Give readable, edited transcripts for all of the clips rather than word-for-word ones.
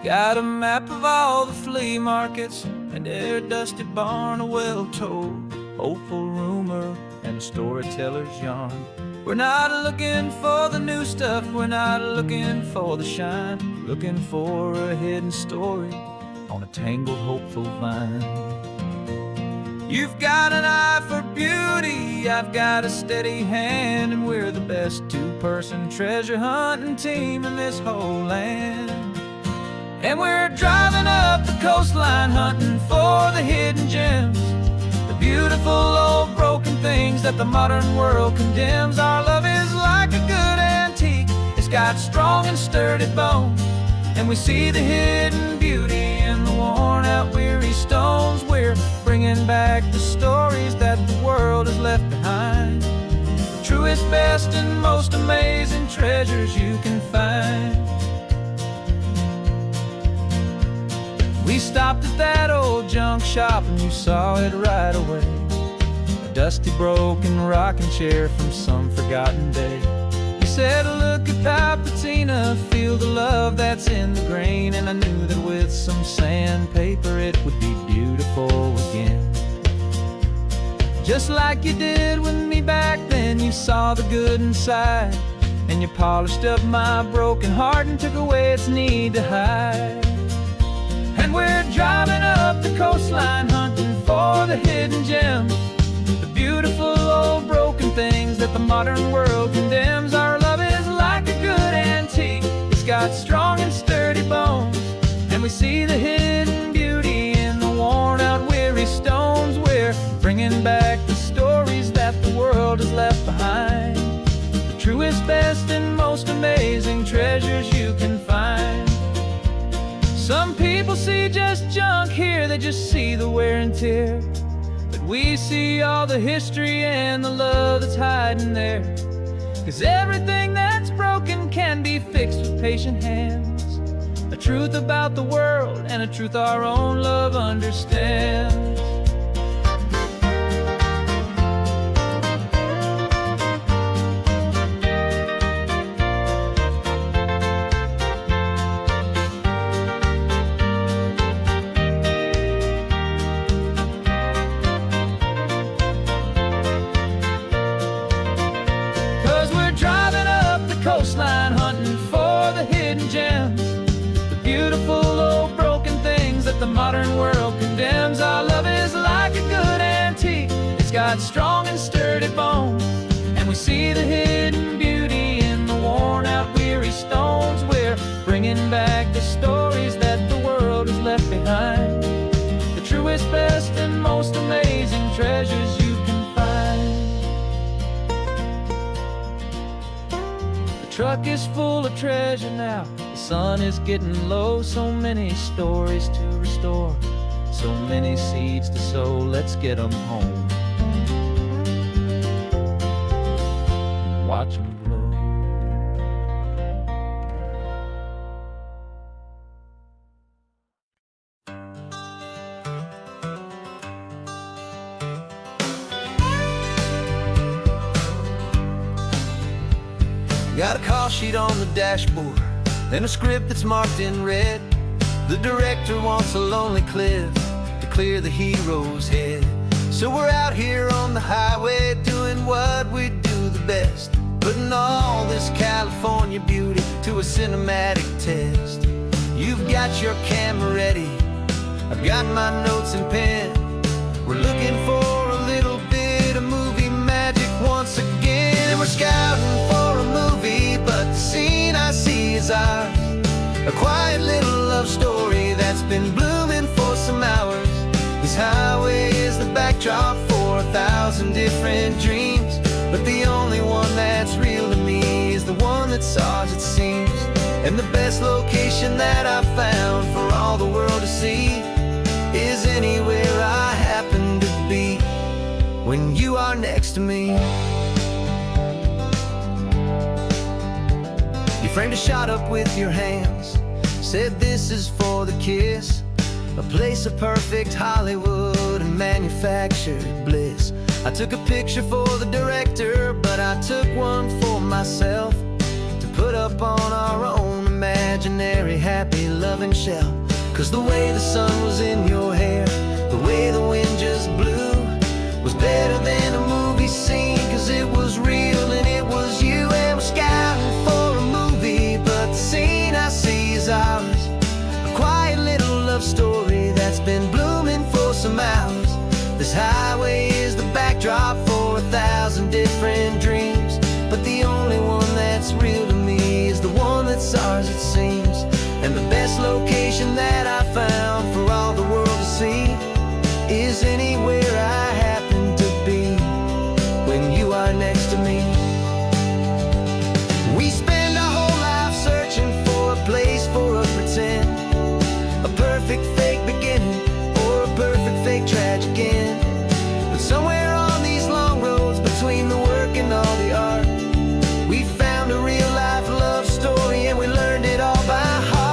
Got a map of all the flea markets and every dusty barn, a well-told, hopeful rumor and a storyteller's yarn. We're not looking for the new stuff, we're not looking for the shine, looking for a hidden story on a tangled, hopeful vine. You've got an eye for beauty, I've got a steady hand, and we're the best two-person treasure hunting team in this whole land. And we're driving up the coastline hunting for the hidden gems, the beautiful old broken things that the modern world condemns. Our love is like a good antique, it's got strong and sturdy bones, and we see the hidden beauty in the worn out weary stones. We're bringing back the stories that the world has left behind, the truest, best, and most amazing treasures you can find. We stopped at that old junk shop and you saw it right away, a dusty, broken rocking chair from some forgotten day. You said, look at that patina, feel the love that's in the grain, and I knew that with some sandpaper it would be beautiful again. Just like you did with me back then, you saw the good inside, and you polished up my broken heart and took away its need to hide. And we're driving up the coastline hunting for the hidden gems, the beautiful old broken things that the modern world condemns. Our love is like a good antique, it's got strong and sturdy bones, and we see the hidden beauty in the worn out weary stones. We're bringing back the stories that the world has left behind, the truest, best, and most amazing treasures you can find. Some people see just junk here, they just see the wear and tear, but we see all the history and the love that's hiding there. 'Cause everything that's broken can be fixed with patient hands, a truth about the world and a truth our own love understands. Coastline hunting for the hidden gems, the beautiful old broken things that the modern world condemns. Our love is like a good antique, it's got strong and sturdy bones, and we see the hidden beauty in the worn out weary stones. We're bringing back the stories that the world has left behind, the truest, best, and most amazing treasures you can find. The truck is full of treasure now, the sun is getting low. So many stories to restore, so many seeds to sow. Let's get them home, watch them blow. Got a call sheet on the dashboard and a script that's marked in red. The director wants a lonely cliff to clear the hero's head. So we're out here on the highway doing what we do the best, putting all this California beauty to a cinematic test. You've got your camera ready, I've got my notes and pen. We're looking for a little bit of movie magic once again. And we're scouting for a movie, but the scene I see is ours, a quiet little love story that's been blooming for some hours. This highway is the backdrop for 1,000 different dreams, but the only one that's real to me is the one that's ours, it seems. And the best location that I've found for all the world to see is anywhere I happen to be when you are next to me. You framed a shot up with your hands, said this is for the kiss, a place of perfect Hollywood and manufactured bliss. I took a picture for the director, but I took one for myself to put up on our own imaginary happy love loving shell. 'Cause the way the sun was in your hair, the way the wind just blew, was better than a movie scene. 'Cause it was real and it was you, and we're scouting for a movie, but the scene I see is ours. A quiet little love story that's been blooming for some hours. This highway is the backdrop for 1,000 different dreams, but the only one that's real to me is the one that's ours, it seems. And the best location that I found for all the world to see is anywhere I happen to be when you are next to me. We spend our whole life searching for a place for a pretend, a perfect fake beginning or a perfect fake tragic end. But somewhere on these long roads between the work and all the art, we found a real life love story, and we learned it all by heart.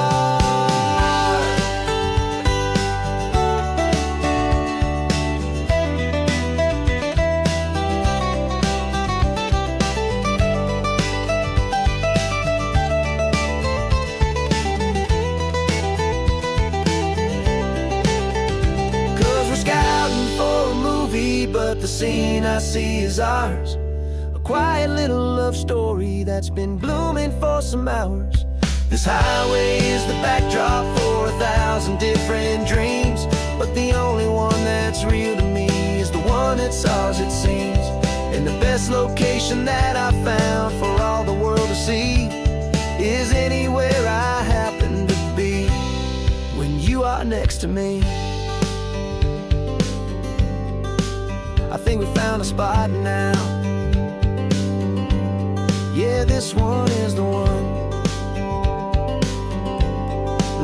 'Cause we're scouting for a movie, but the scene I see is ours. A quiet little love story that's been blooming for some hours. This highway is the backdrop for 1,000 different dreams, but the only one that's real to me is the one that's ours, it seems. And the best location that I found for all the world to see is anywhere I happen to be when you are next to me. I think we found a spot now. Yeah, this one is the one.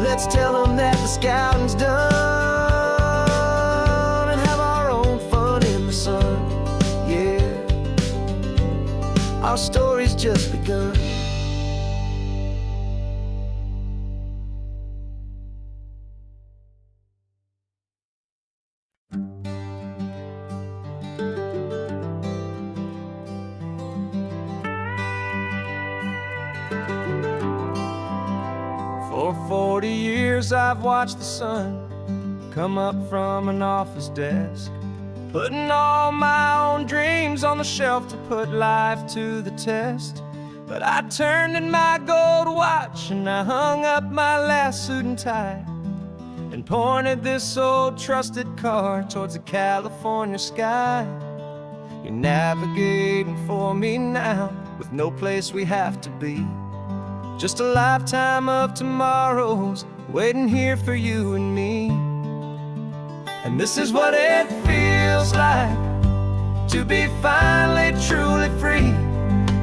Let's tell them that the scouting's done and have our own fun in the sun. Yeah, our story's just begun. For 40 years I've watched the sun come up from an office desk, putting all my own dreams on the shelf to put life to the test. But I turned in my gold watch and I hung up my last suit and tie, and pointed this old trusted car towards the California sky. You're navigating for me now with no place we have to be, just a lifetime of tomorrows waiting here for you and me. And this is what it feels like to be finally truly free,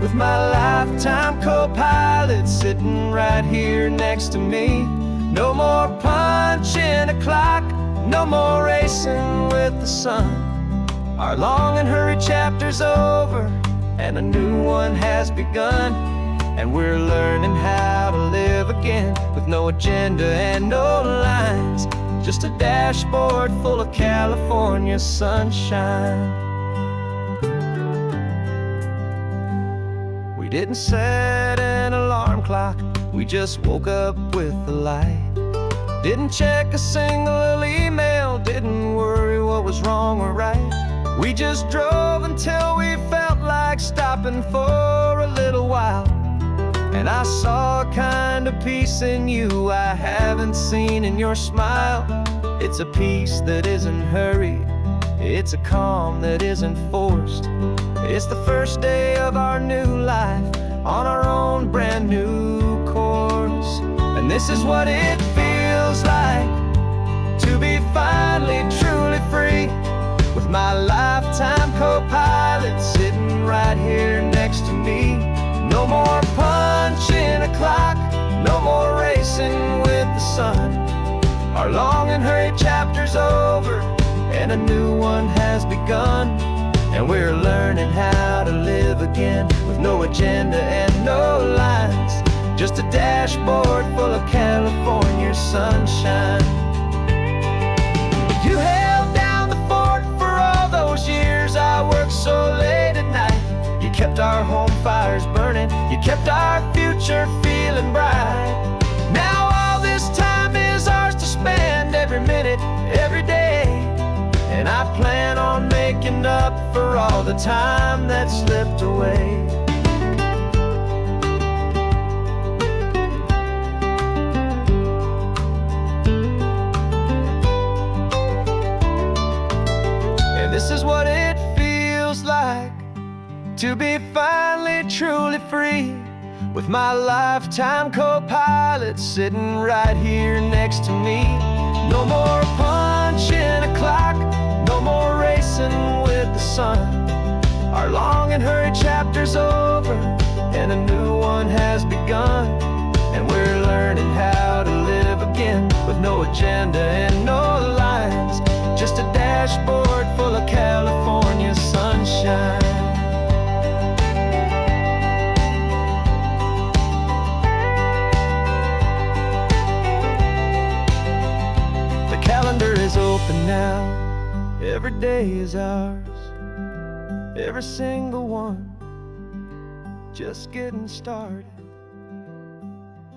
with my lifetime co-pilot sitting right here next to me. No more punching a clock, no more racing with the sun. Our long and hurried chapter's over and a new one has begun. And we're learning how to live again with no agenda and no lines, just a dashboard full of California sunshine. We didn't set an alarm clock, we just woke up with the light. Didn't check a single email, didn't worry what was wrong or right. We just drove until we felt like stopping for a little while. And I saw a kind of peace in you I haven't seen in your smile. It's a peace that isn't hurried, it's a calm that isn't forced. It's the first day of our new life on our own brand new course. And this is what it feels like to be finally truly free, with my lifetime co-pilot sitting right here next to me. No more punching a clock, no more racing with the sun. Our long and hurried chapter's over and a new one has begun. And we're learning how to live again with no agenda and no lines, just a dashboard full of California sunshine. You held down the fort for all those years I worked so late at night. You kept our home fires burning, you kept our future feeling bright. Now all this time I plan on making up for all the time that slipped away. And this is what it feels like to be finally truly free, with my lifetime co-pilot sitting right here next to me. No more punching a clock, no more racing with the sun. Our long and hurried chapter's over, and a new one has begun. And we're learning how to live again, with no agenda and no lines, just a dashboard full of California sunshine. Calendar is open now, every day is ours, every single one, just getting started,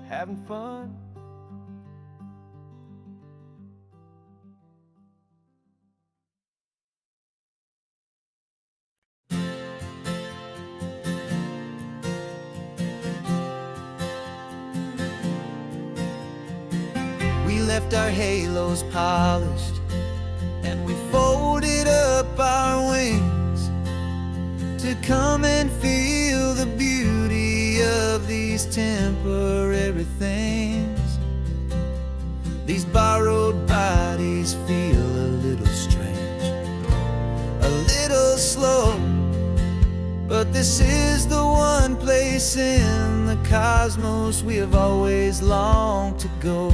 having fun. We left our halos polished, and we folded up our wings to come and feel the beauty of these temporary things. These borrowed bodies feel a little strange, a little slow, but this is the one place in the cosmos we have always longed to go.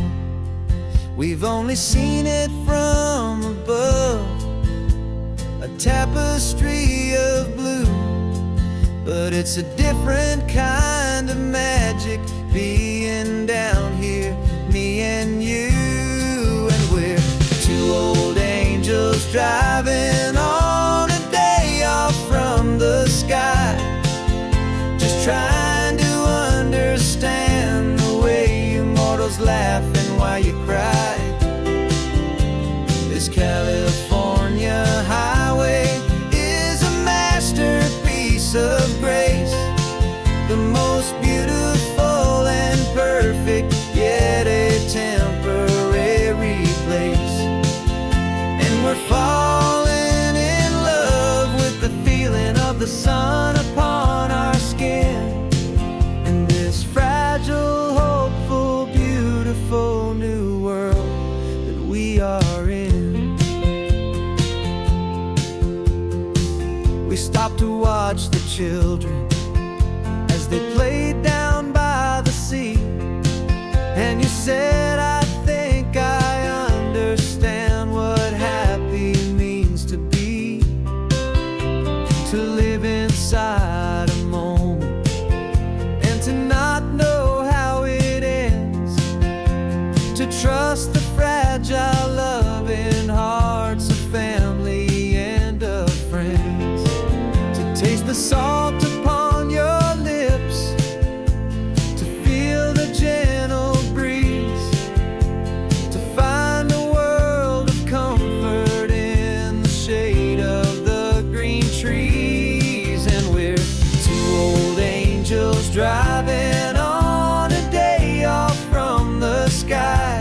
We've only seen it from above, a tapestry of blue, but it's a different kind of magic being down here, me and you. And we're two old angels driving on a day off from the sky, just trying to understand the way you mortals laugh and why you cry. This California highway is a masterpiece of grace, the most beautiful and perfect, yet a temporary place. And we're falling in love with the feeling of the sun upon our skin, in this fragile, hopeful, beautiful new world that we are in. We stopped to watch the children as they played down by the sea, and you said, I think I understand what happy means to be, to live inside a moment and to not know how it ends, to trust the fragile loving hearts of family and of friends, to taste the salt upon your lips, to feel the gentle breeze, to find a world of comfort in the shade of the green trees. And we're two old angels driving on a day off from the sky,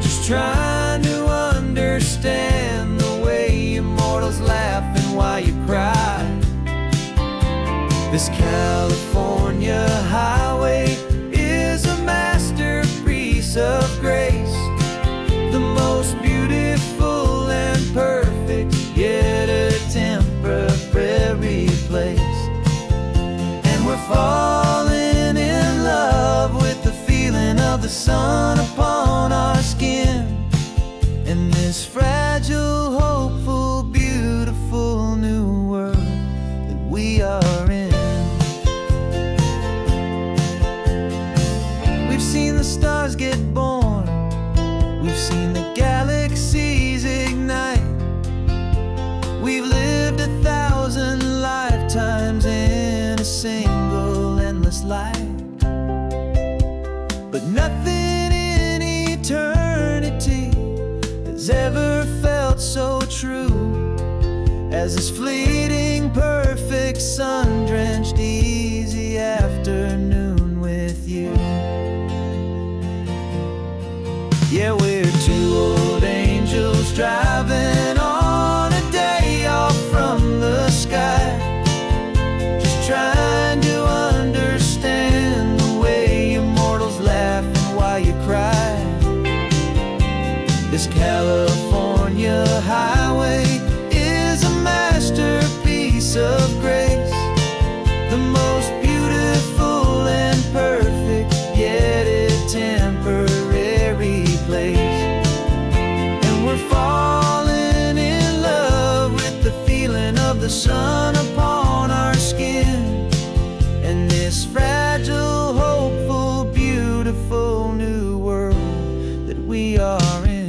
just trying to understand the way immortals laugh and why you cry. This California highway is a masterpiece of grace, the most beautiful and perfect, yet a temporary place. And we're falling in love with the feeling of the sun upon our skin, in this fragile, hopeful, beautiful new world that we are in. We've seen the stars get born, we've seen the galaxies ignite, we've lived 1,000 lifetimes in a single endless life, but nothing in eternity has ever felt so so true as this fleeting, perfect, sun-drenched, easy afternoon with you. Yeah, we're two old angels driving on a day off from the sky, just trying to understand the way you mortals laugh and why you cry. This California highway is a masterpiece of grace, the most beautiful and perfect, yet a temporary place. And we're falling in love with the feeling of the sun upon our skin, and this fragile, hopeful, beautiful new world that we are in.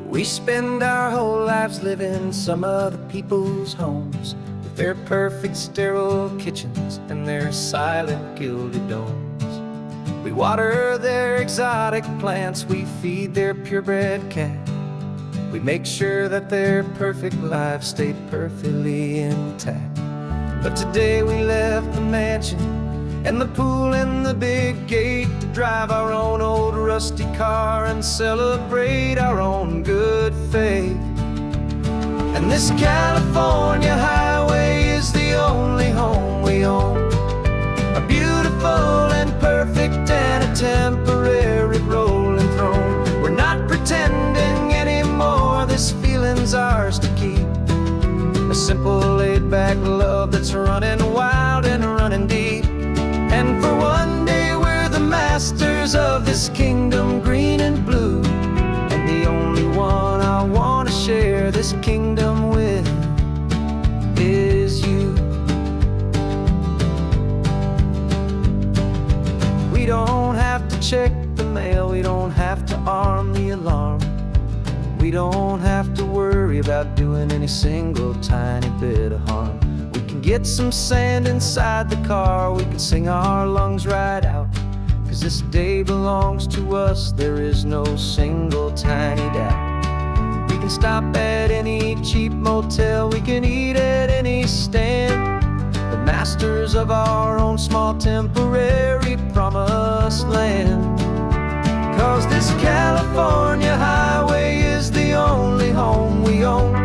We spend our whole lives living some other people's homes, with their perfect sterile kitchens and their silent gilded domes. We water their exotic plants, we feed their purebred cat, we make sure that their perfect lives stay perfectly intact. But today we left the mansion and the pool and the big gate to drive our own old rusty car and celebrate our own good faith. And this California highway is the only home we own, a beautiful and perfect and a temporary rolling throne. We're not pretending anymore, this feeling's ours to keep, a simple laid-back love that's running wild and running deep. And for one day we're the masters of this kingdom green and blue, and the only one I want to share this kingdom with is you. We don't have to check the mail, we don't have to arm the alarm, we don't have to worry about doing any single tiny bit of harm. We can get some sand inside the car, we can sing our lungs right out, 'cause this day belongs to us, there is no single tiny doubt. We can stop at any cheap motel, we can eat at any stand, the masters of our own small temporary promised land. 'Cause this California highway is the only home we own,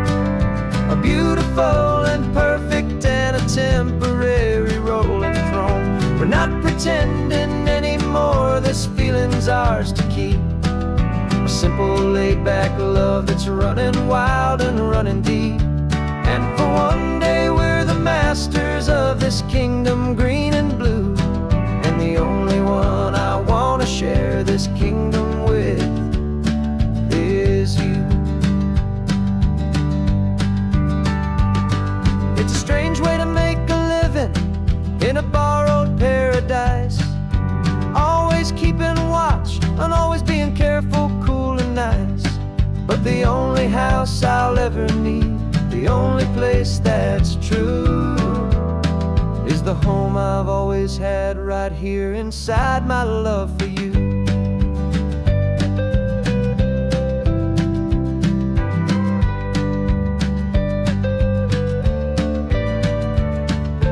a beautiful and perfect and a temporary rolling throne. We're not pretending anymore, this feeling's ours to keep, a simple laid-back love that's running wild and running deep. And for one day we're the masters of this kingdom green and blue, and the only one I want to share this kingdom with is you. It's a strange way to make a living in a borrowed paradise, always keeping watch and always being careful, cool and nice. But the only house I'll ever need, the only place that's true, is the home I've always had right here inside my love for you.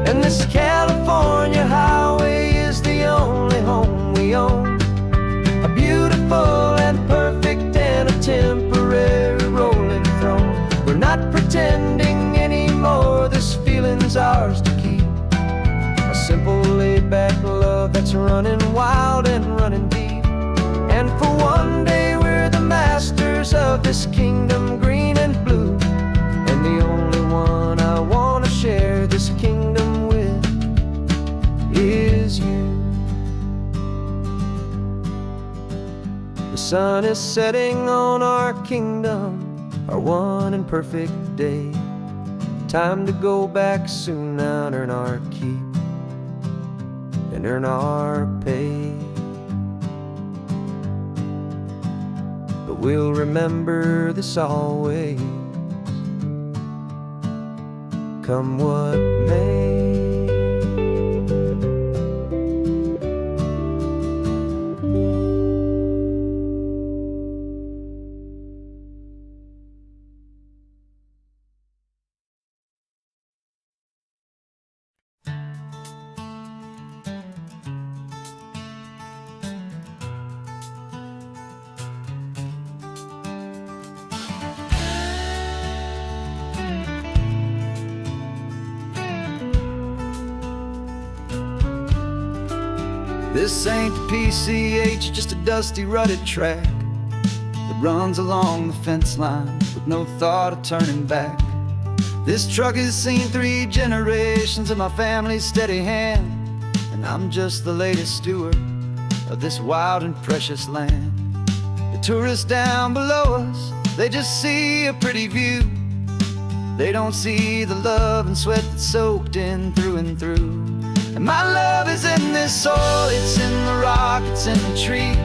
And this California highway is the only home we own, a beautiful and perfect and a temporary rolling throne. We're not pretending anymore, this feeling's ours to keep, a simple laid-back love that's running wild and running deep. And for one day we're the masters of this kingdom green and blue, and the only one I want to share this kingdom with is you. The sun is setting on our kingdom, our one and perfect day. Time to go back soon now and earn our keep and earn our pay. but we'll remember this always, come what may. This ain't the PCH, just a dusty, rutted track that runs along the fence line with no thought of turning back. This truck has seen 3 generations of my family's steady hand, and I'm just the latest steward of this wild and precious land. The tourists down below us, they just see a pretty view. They don't see the love and sweat that's soaked in through and through. And my love is in this soil, it's in the rock, it's in the trees.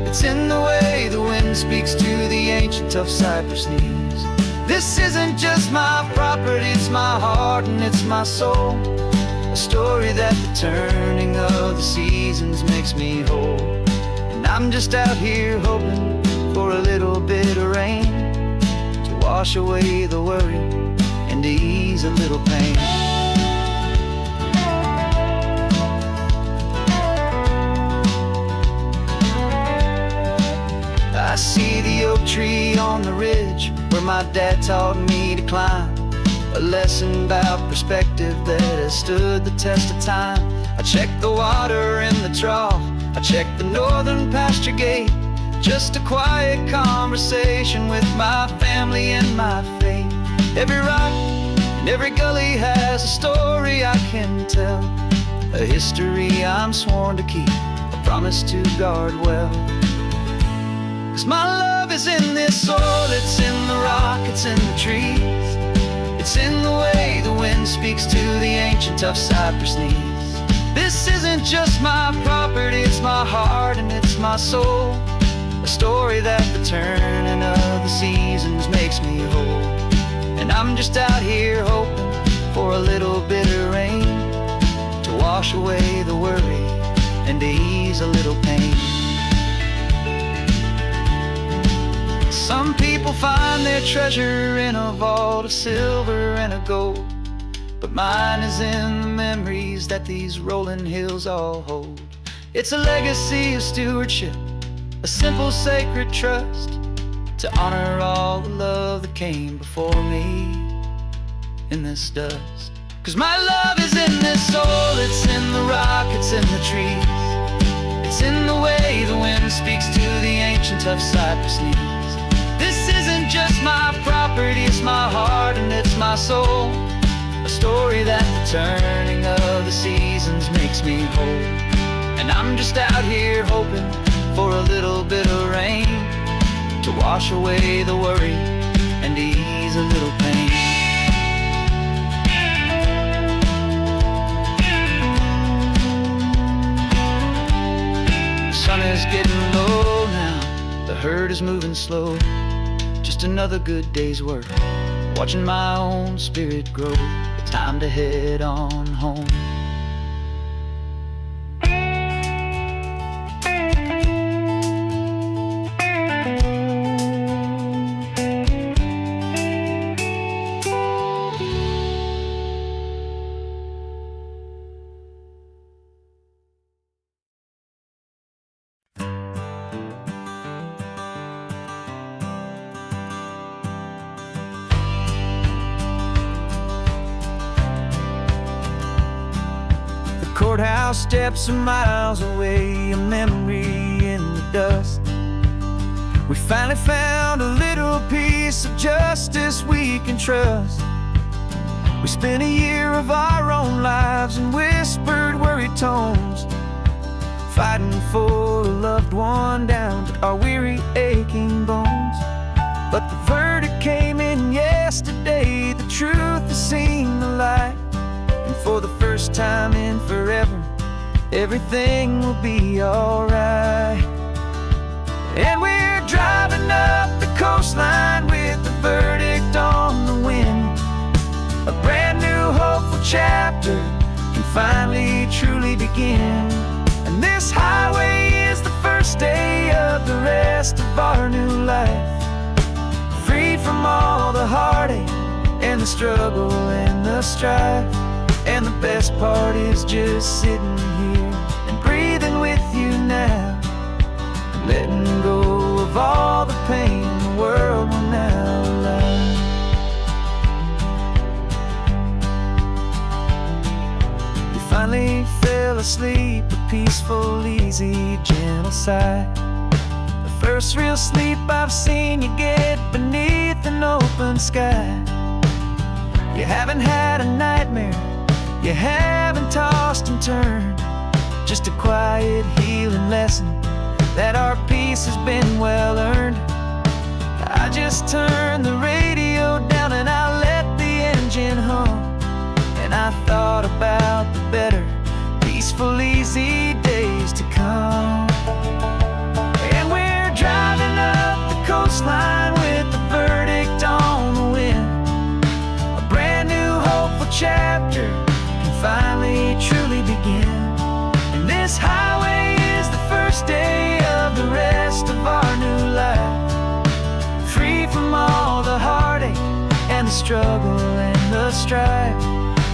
It's in the way the wind speaks to the ancient tough cypress knees. This isn't just my property, it's my heart and it's my soul. A story that the turning of the seasons makes me whole. And I'm just out here hoping for a little bit of rain to wash away the worry and to ease a little pain. I see the oak tree on the ridge where my dad taught me to climb, a lesson about perspective that has stood the test of time. I check the water in the trough, I check the northern pasture gate, just a quiet conversation with my family and my faith. Every rock and every gully has a story I can tell, a history I'm sworn to keep, a promise to guard well. 'Cause my love is in this soil, it's in the rock, it's in the trees. It's in the way the wind speaks to the ancient tough cypress knees. This isn't just my property, it's my heart and it's my soul. A story that the turning of the seasons makes me whole. And I'm just out here hoping for a little bit of rain to wash away the worry and to ease a little pain. Some people find their treasure in a vault of silver and of gold, but mine is in the memories that these rolling hills all hold. It's a legacy of stewardship, a simple sacred trust, to honor all the love that came before me in this dust. 'Cause my love is in this soil, it's in the rock, it's in the trees. It's in the way the wind speaks to the ancient tough cypress knees. This isn't just my property, it's my heart and it's my soul. A story that the turning of the seasons makes me whole. And I'm just out here hoping for a little bit of rain to wash away the worry and ease a little pain. The sun is getting low now, the herd is moving slow. Just another good day's work, watching my own spirit grow. Time to head on home. Courthouse steps are miles away, a memory in the dust. We finally found a little piece of justice we can trust. We spent a year of our own lives in whispered, worried tones, fighting for a loved one down to our weary, aching bones. But the verdict came in yesterday, the truth has seen the light. And for the first time in forever, everything will be alright. And we're driving coastline with the verdict on the wind. A brand new hopeful chapter can finally truly begin. And this highway is the first day of the rest of our new life, freed from all the heartache and the struggle and the strife. And the best part is just sitting here and breathing with you now, letting go of all the pain the world will now allow. You finally fell asleep, a peaceful, easy, gentle sigh. The first real sleep I've seen you get beneath an open sky. You haven't had a nightmare, you haven't tossed and turned, just a quiet healing lesson that our peace has been well earned. I just turned the radio down and I let the engine hum, and I thought about the better, peaceful, easy days to come. And we're driving up the coastline with the verdict on the wind. A brand new hopeful chapter can finally truly begin. And this highway is the first day of the rest of our new life, free from all the heartache and the struggle and the strife.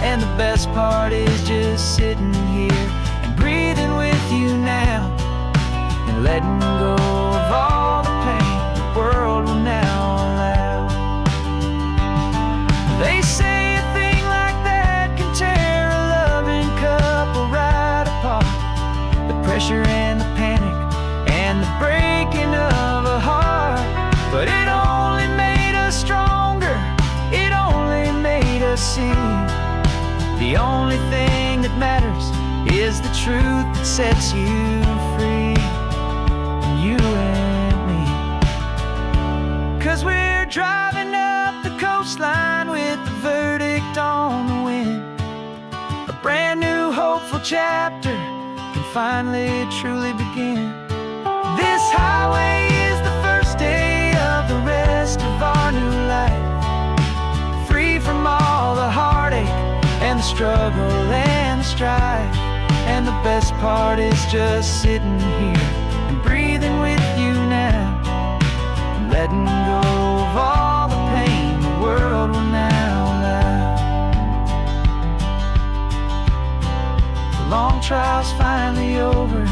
And the best part is just sitting here and breathing with you now, and letting go of all the pain the world will now allow. They say a thing like that can tear a loving couple right apart. The pressure and the panic and the breaking of a heart, but it only made us stronger, it only made us see the only thing that matters is the truth that sets you free, you and me. 'Cause we're driving up the coastline with the verdict on the wind. A brand new hopeful chapter can finally truly begin. This highway is the first day of the rest of our new life, free from all the heartache and the struggle and the strife. And the best part is just sitting here and breathing with you now, and letting go of all the pain the world will now allow. The long trial's finally over,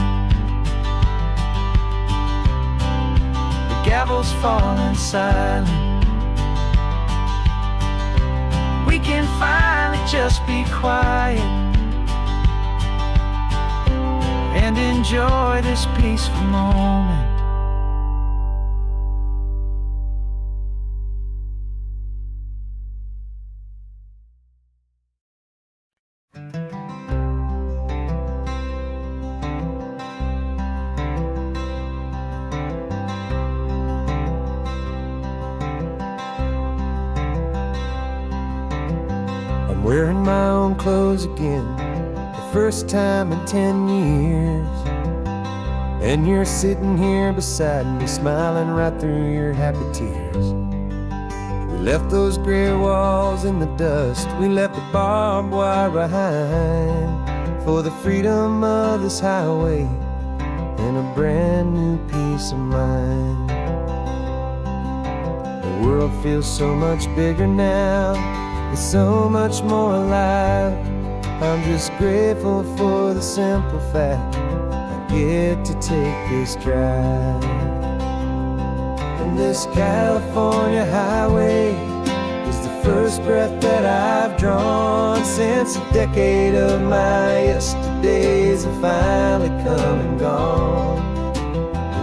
the gavel's falling silent. We can finally just be quiet and enjoy this peaceful moment. I'm wearing my own clothes again, the first time in 10 years. And you're sitting here beside me, smiling right through your happy tears. We left those gray walls in the dust, we left the barbed wire behind, for the freedom of this highway and a brand new peace of mind. The world feels so much bigger now, it's so much more alive. I'm just grateful for the simple fact I get to take this drive. And this California highway is the first breath that I've drawn since a decade of my yesterdays have finally come and gone.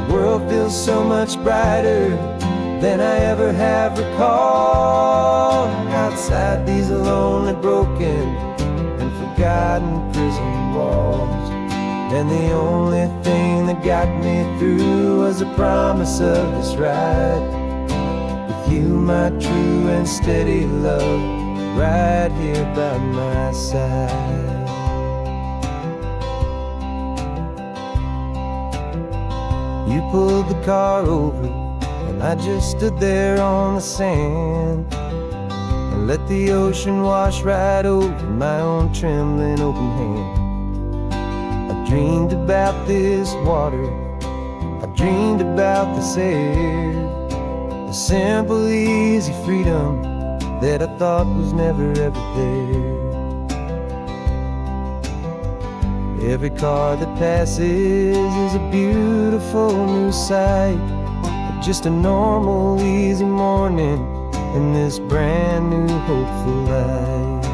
The world feels so much brighter than I ever have recalled. Outside these lonely, broken, and forgotten prison walls, and the only thing that got me through was the promise of this ride with you, my true and steady love, right here by my side. You pulled the car over I just stood there on the sand and let the ocean wash right over my own trembling open hand. I dreamed about this water, I dreamed about this air, the simple easy freedom that I thought was never ever there. Every car that passes is a beautiful new sight, but just a normal easy morning in this brand new hopeful life.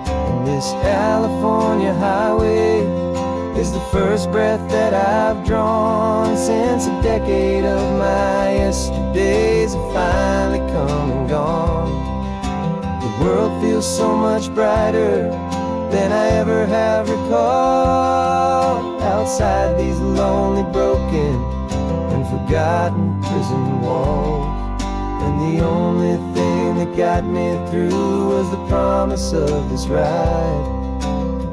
And this California highway is the first breath that I've drawn since a decade of my yesterdays have finally come and gone. The world feels so much brighter than I ever have recalled, outside these lonely, broken, and forgotten prison walls. And the only thing that got me through was the promise of this ride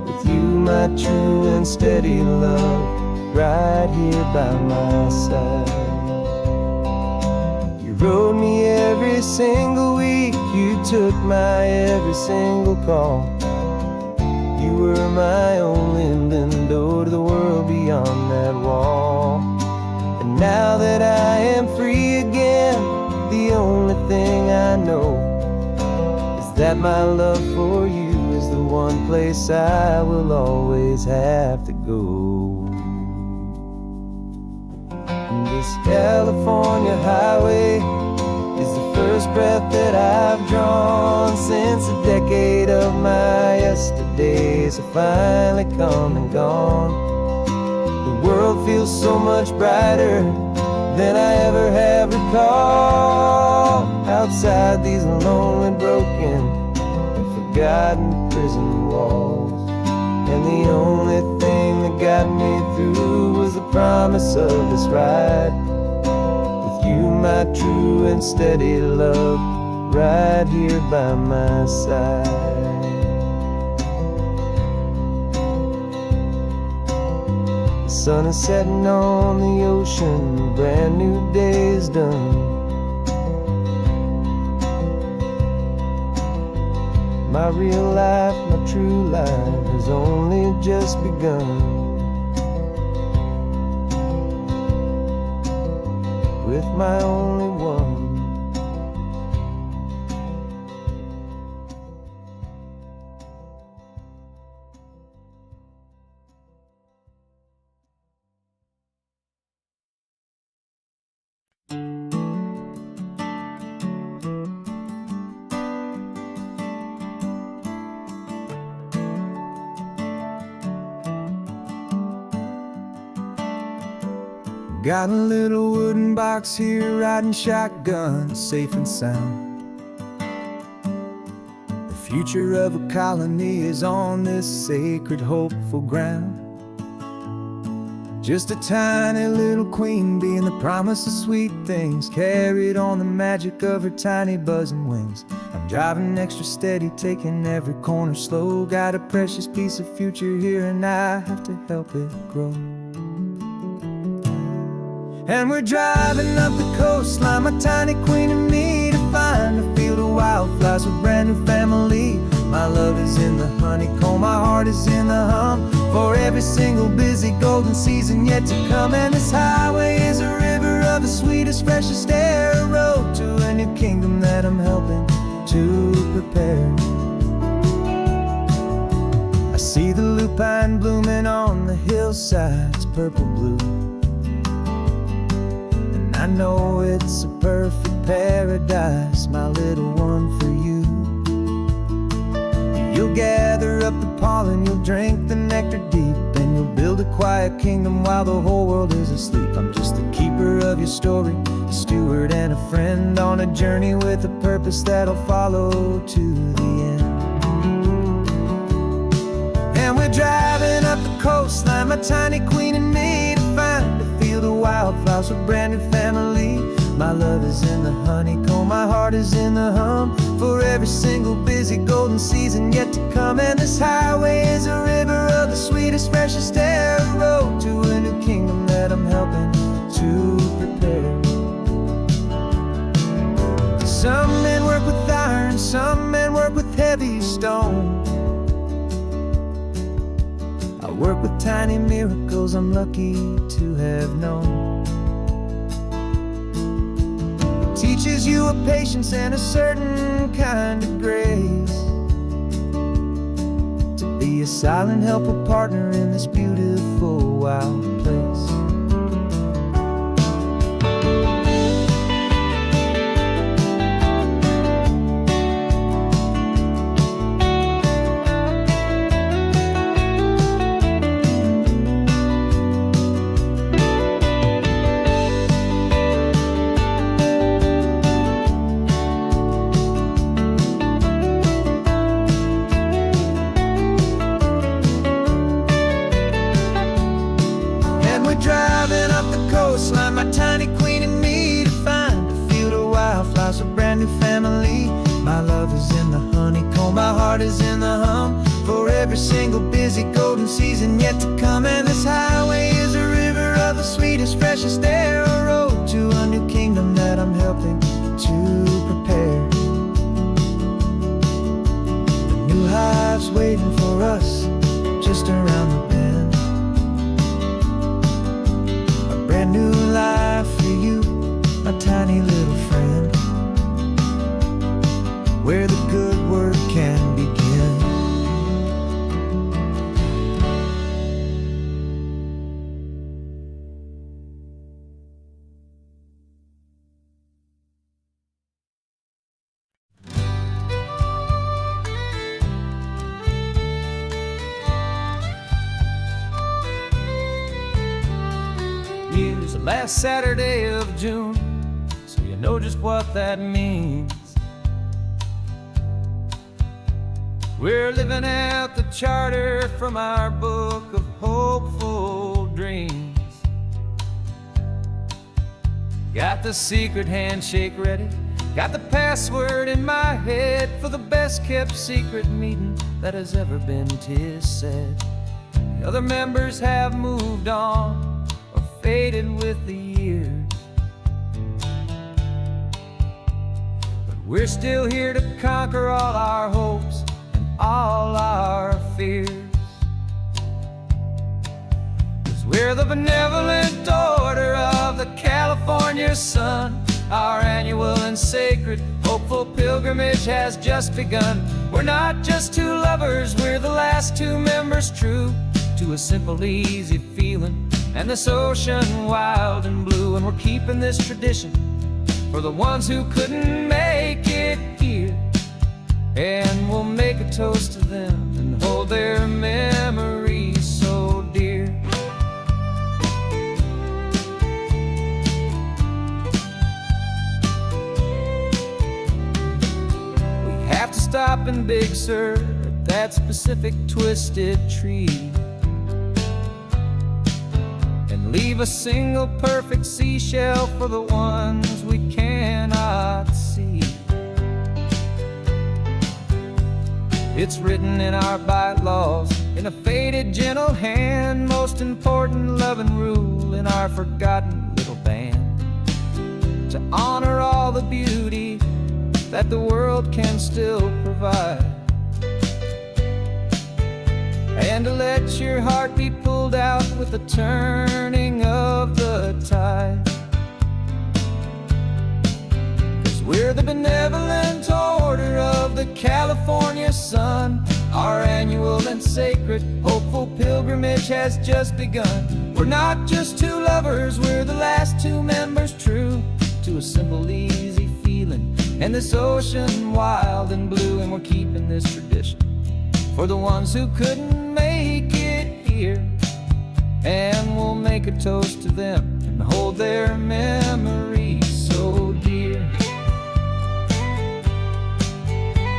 with you, my true and steady love, right here by my side. You rode me every single week, you took my every single call. You were my only window to the world beyond that wall. And now that I am free again, the only thing I know is that my love for you is the one place I will always have to go. And this California highway is the first breath that I've drawn since a decade of my yesterdays have finally come and gone. The world feels so much brighter than I ever have recalled, outside these lonely, broken, and forgotten prison walls. And the only thing that got me through was the promise of this ride with you, my true and steady love, right here by my side. The sun is setting on the ocean, a brand new day is done. My real life, my true life has only just begun. With my only one. Got a little wooden box here, riding shotgun, safe and sound. The future of a colony is on this sacred, hopeful ground. Just a tiny little queen bee and the promise of sweet things, carried on the magic of her tiny buzzing wings. I'm driving extra steady, taking every corner slow. Got a precious piece of future here and I have to help it grow. And we're driving up the coastline, my tiny queen and me, to find a field of wildflowers with brand new family. My love is in the honeycomb, my heart is in the hum, for every single busy golden season yet to come. And this highway is a river of the sweetest, freshest air, a road to a new kingdom that I'm helping to prepare. I see the lupine blooming on the hillsides, purple blue. I know it's a perfect paradise, my little one, for you. You'll gather up the pollen, you'll drink the nectar deep, and you'll build a quiet kingdom while the whole world is asleep. I'm just the keeper of your story, a steward and a friend, on a journey with a purpose that'll follow to the end. And we're driving up the coastline, my tiny queen and me, to find a field of wildflowers with brand new family. My love is in the honeycomb, my heart is in the hum, for every single busy golden season yet to come. And this highway is a river of the sweetest, freshest air, a road to a new kingdom that I'm helping to prepare. heavy stone. I work with tiny miracles I'm lucky to have known. It teaches you a patience and a certain kind of grace, to be a silent helper partner in this beautiful wild place. Driving up the coastline, my tiny queen and me, to find a field of wildflowers, a brand new family. My love is in the honeycomb, my heart is in the hum, for every single busy golden season yet to come. And this highway is a river of the sweetest, freshest air, a road to a new kingdom that I'm helping to prepare. The new hive's waiting for us just around the bend. New life for you, my tiny little friend, where the good work can begin. Here's the last Saturday of June, so you know just what that means. We're living out the charter from our book of hopeful dreams. Got the secret handshake ready, got the password in my head for the best kept secret meeting that has ever been, 'tis said. The other members have moved on, faded with the years, but we're still here to conquer all our hopes and all our fears. 'Cause we're the benevolent order of the California sun. Our annual and sacred hopeful pilgrimage has just begun. We're not just two lovers, we're the last two members true to a simple, easy feeling and this ocean wild and blue. And we're keeping this tradition for the ones who couldn't make it here, and we'll make a toast to them and hold their memories so dear. We have to stop in Big Sur at that specific twisted tree, leave a single perfect seashell for the ones we cannot see. It's written in our bylaws in a faded gentle hand, most important love and rule in our forgotten little band, to honor all the beauty that the world can still provide, and to let your heart be pulled out with the turning of the tide. 'Cause we're the benevolent order of the California sun. Our annual and sacred hopeful pilgrimage has just begun. We're not just two lovers, we're the last two members true to a simple, easy feeling and this ocean wild and blue. And we're keeping this tradition for the ones who couldn't make it here, and we'll make a toast to them and hold their memories so dear.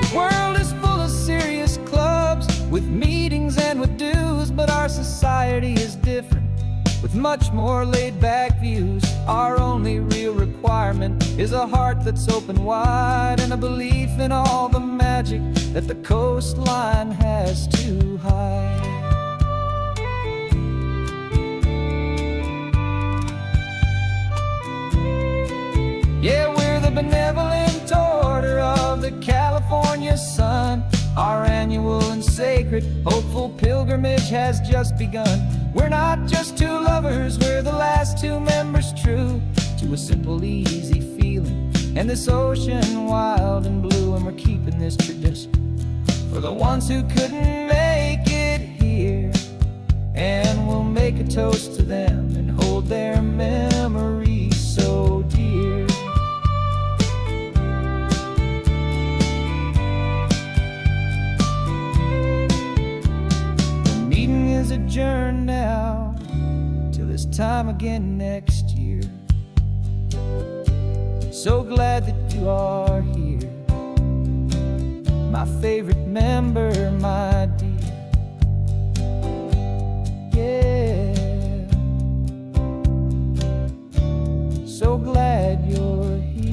The world is full of serious clubs with meetings and with dues, but our society is different with much more laid-back views. Our only real requirement is a heart that's open wide and a belief in all the magic that the coastline has to hide. Yeah, we're the benevolent order of the California sun. sacred, hopeful pilgrimage has just begun. We're not just two lovers, we're the last two members true to a simple, easy feeling. And this ocean wild and blue, and we're keeping this tradition for the ones who couldn't make it here. And we'll make a toast to them and hold their memories so dear. The meeting is adjourned now till this time again next year. So glad that you are here, my favorite member, my dear. Yeah, so glad you're here.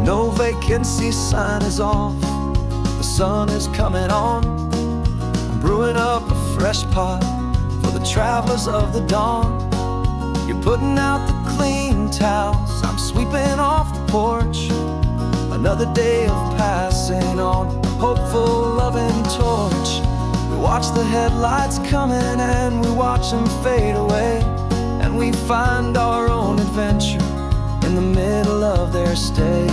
No vacancy sign is off, the sun is coming on. I'm brewing up a fresh pot for the travelers of the dawn. You're putting out the clean towels, I'm sweeping off the porch. Another day of passing on, a hopeful, loving torch. We watch the headlights coming and we watch them fade away, and we find our own adventure in the middle of their stay.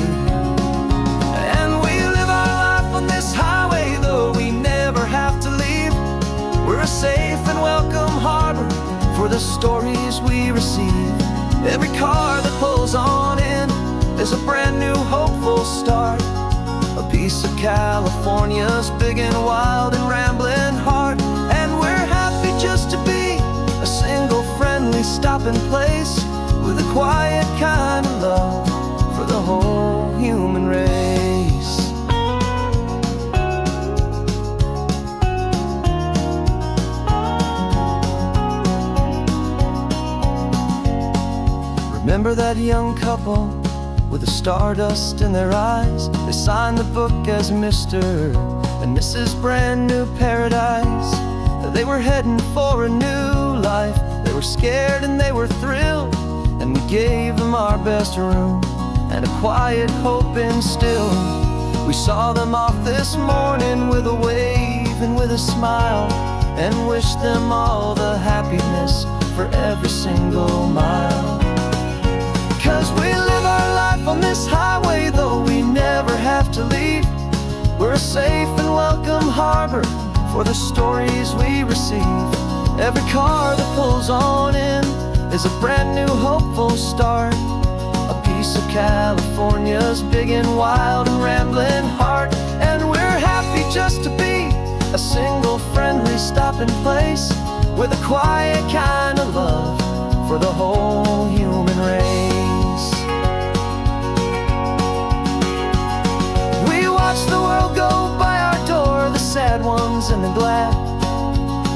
And we live our life on this highway, though we never have to leave. We're a safe and welcome harbor for the stories we receive. Every car that pulls on in is a brand new hopeful start, a piece of California's big and wild and rambling heart. And we're happy just to be a single friendly stopping place, with a quiet kind of love for the whole human race. Remember that young couple with the stardust in their eyes? They signed the book as Mr. and Mrs. Brand New Paradise. They were heading for a new life. They were scared and they were thrilled, and we gave them our best room and a quiet hope instilled. We saw them off this morning with a wave and with a smile, and wished them all the happiness for every single mile. 'Cause we live our life on this highway, though we never have to leave. We're a safe and welcome harbor for the stories we receive. Every car that pulls on in is a brand new hopeful start, a piece of California's big and wild and rambling heart. And we're happy just to be a single friendly stopping place, with a quiet kind of love for the whole human race. We watch the world go by our door, the sad ones and the glad,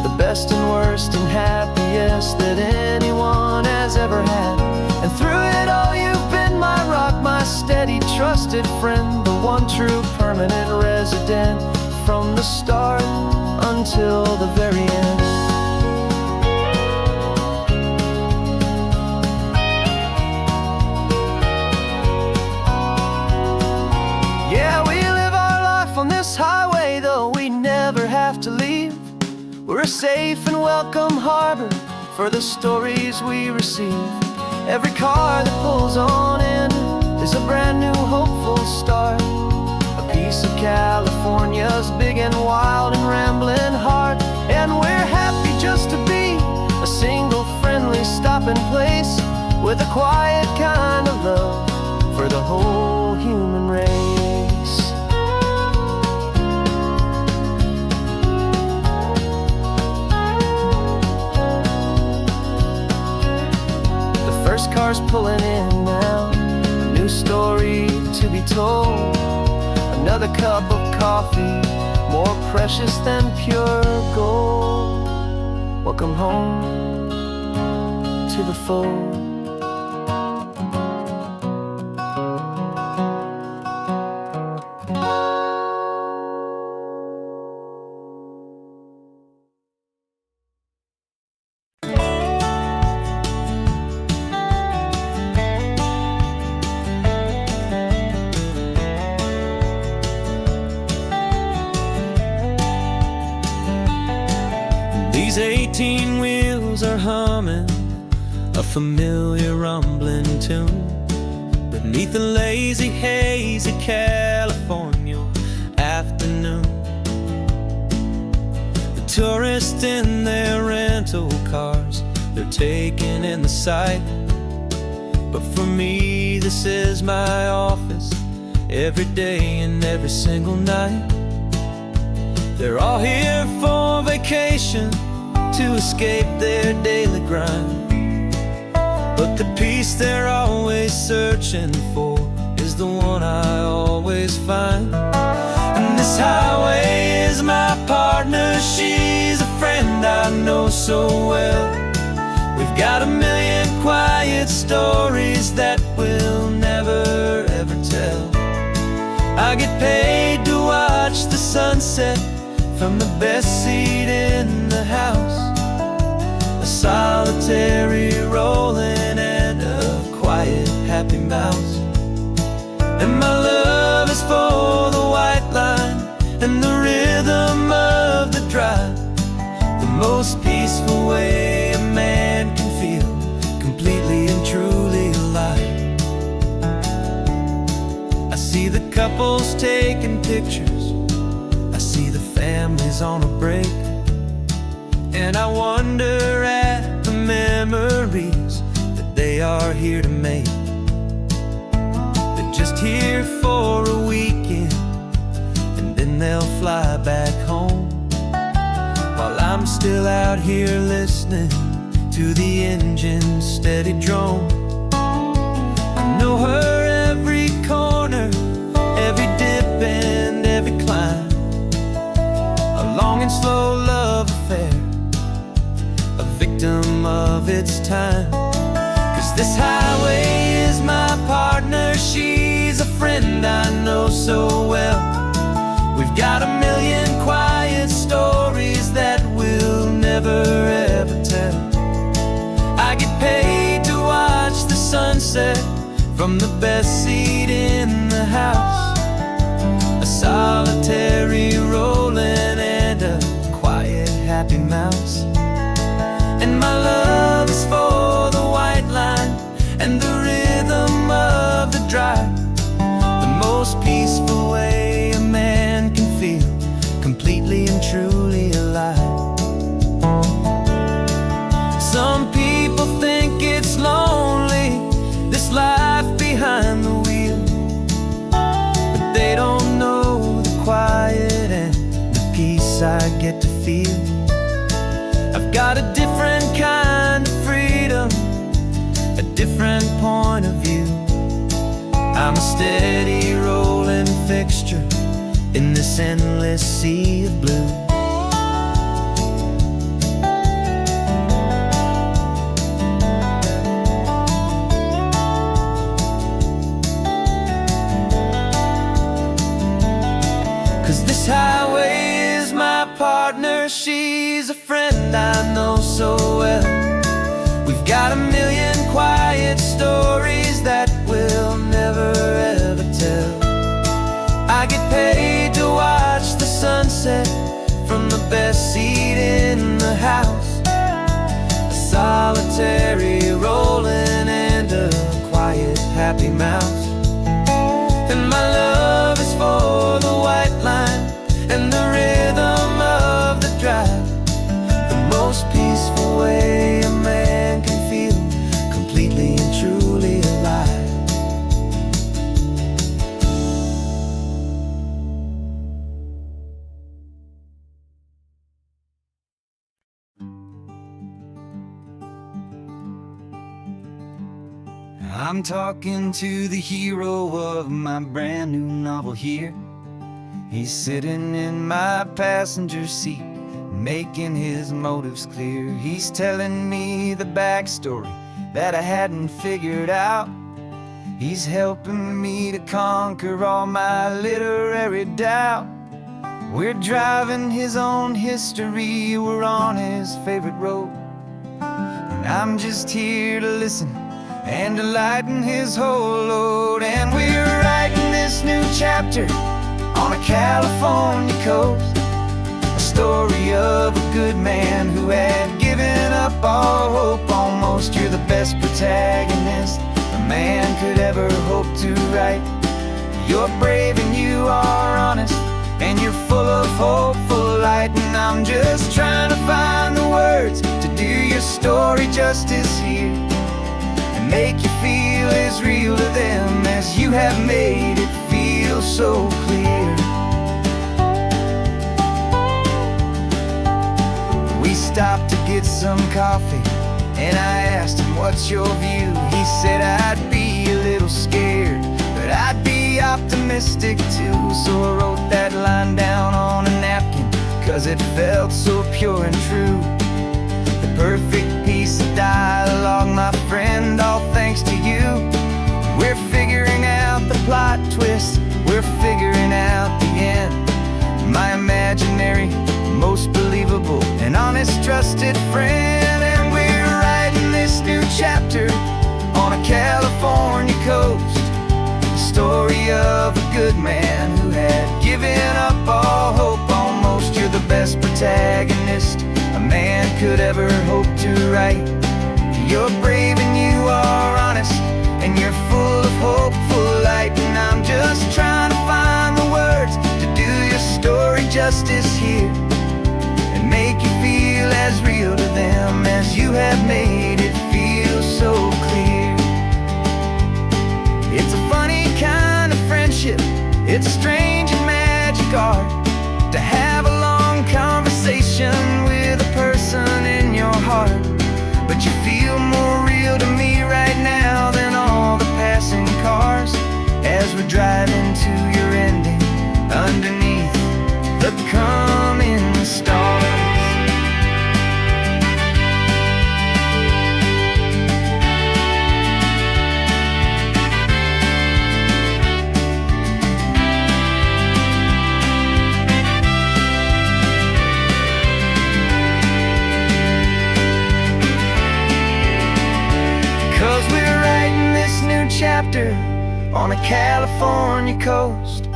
the best and worst and happiest that anyone has ever had. And through it all you've been my rock, my steady, trusted friend, the one true permanent resident, from the start until the very end. Yeah, we live our life on this highway, though we never have to leave. We're a safe and welcome harbor for the stories we receive. Every car that pulls on in is a brand new hopeful start, a piece of California's big and wild and rambling heart. And we're happy just to be a single friendly stopping place, with a quiet kind of love for the whole human race. Cars pulling in now, a new story to be told. Another cup of coffee, more precious than pure gold. What welcome home to the fold. These 18 wheels are humming a familiar rumbling tune beneath the lazy haze of California afternoon. The tourists in their rental cars, they're taking in the sight. But for me, this is my office, every day and every single night. They're all here for vacation, to escape their daily grind. But the peace they're always searching for is the one I always find. And this highway is my partner, she's a friend I know so well. We've got a million quiet stories that we'll never ever tell. I get paid to watch the sunset from the best seat in the house, a solitary rolling and a quiet happy mouse. And my love is for the white line and the rhythm of the drive, the most peaceful way a man can feel completely and truly alive. I see the couples taking pictures, I see the families on a break, and I wonder at the memories that they are here to make. They're just here for a weekend, and then they'll fly back home, while I'm still out here listening to the engine's steady drone. I know her every corner, every dip and every climb, a long and slow love affair, a victim of its time. 'Cause this highway is my partner, she's a friend I know so well. We've got a million quiet stories that we'll never ever tell. I get paid to watch the sunset from the best seat in the house, a solitary rolling and a quiet happy mouse. And my love is for the white line and the rhythm of the drive, the most peaceful way a man can feel completely and truly alive. Some people think it's lonely, this life behind the wheel, but they don't know the quiet and the peace I get to feel. I've got a different kind of freedom, a different point of view. I'm a steady rolling fixture in this endless sea of blue. This highway is my partner, she's a friend I know so well. We've got a million quiet stories that we'll never ever tell. I get paid to watch the sunset from the best seat in the house, a solitary rolling and a quiet happy mouse. And my love is for the white line and the rhythm of the drive, the most peaceful way a man can feel completely and truly alive. I'm talking to the hero of my brand new novel here. He's sitting in my passenger seat, making his motives clear. He's telling me the backstory that I hadn't figured out. He's helping me to conquer all my literary doubt. We're driving his own history, we're on his favorite road, and I'm just here to listen and to lighten his whole load. And we're writing this new chapter on a California coast, a story of a good man who had given up all hope almost. You're the best protagonist a man could ever hope to write. You're brave and you are honest, and you're full of hopeful light. And I'm just trying to find the words to do your story justice here, and make you feel as real to them as you have made it feel so clear. We stopped to get some coffee, and I asked him, what's your view? He said, I'd be a little scared, but I'd be optimistic too. So I wrote that line down on a napkin, 'cause it felt so pure and true. The perfect piece of dialogue, my friend, all thanks to you. We're figuring out the plot twist, we're figuring out the end. My imaginary, most believable and honest trusted friend. And we're writing this new chapter on a California coast, the story of a good man who had given up all hope almost. You're the best protagonist a man could ever hope to write. You're brave and you are honest, and you're full of hopeful light. And I'm just trying to find the words to do your story justice here, and make you feel as real to them as you have made it feel so clear. It's a funny kind of friendship, it's strange and magic art to have a long conversation with a person in your heart. But you feel more real to me right now than all the passing cars, as we're driving to your ending underneath the coming stars. 'Cause we're writing this new chapter on a California coast,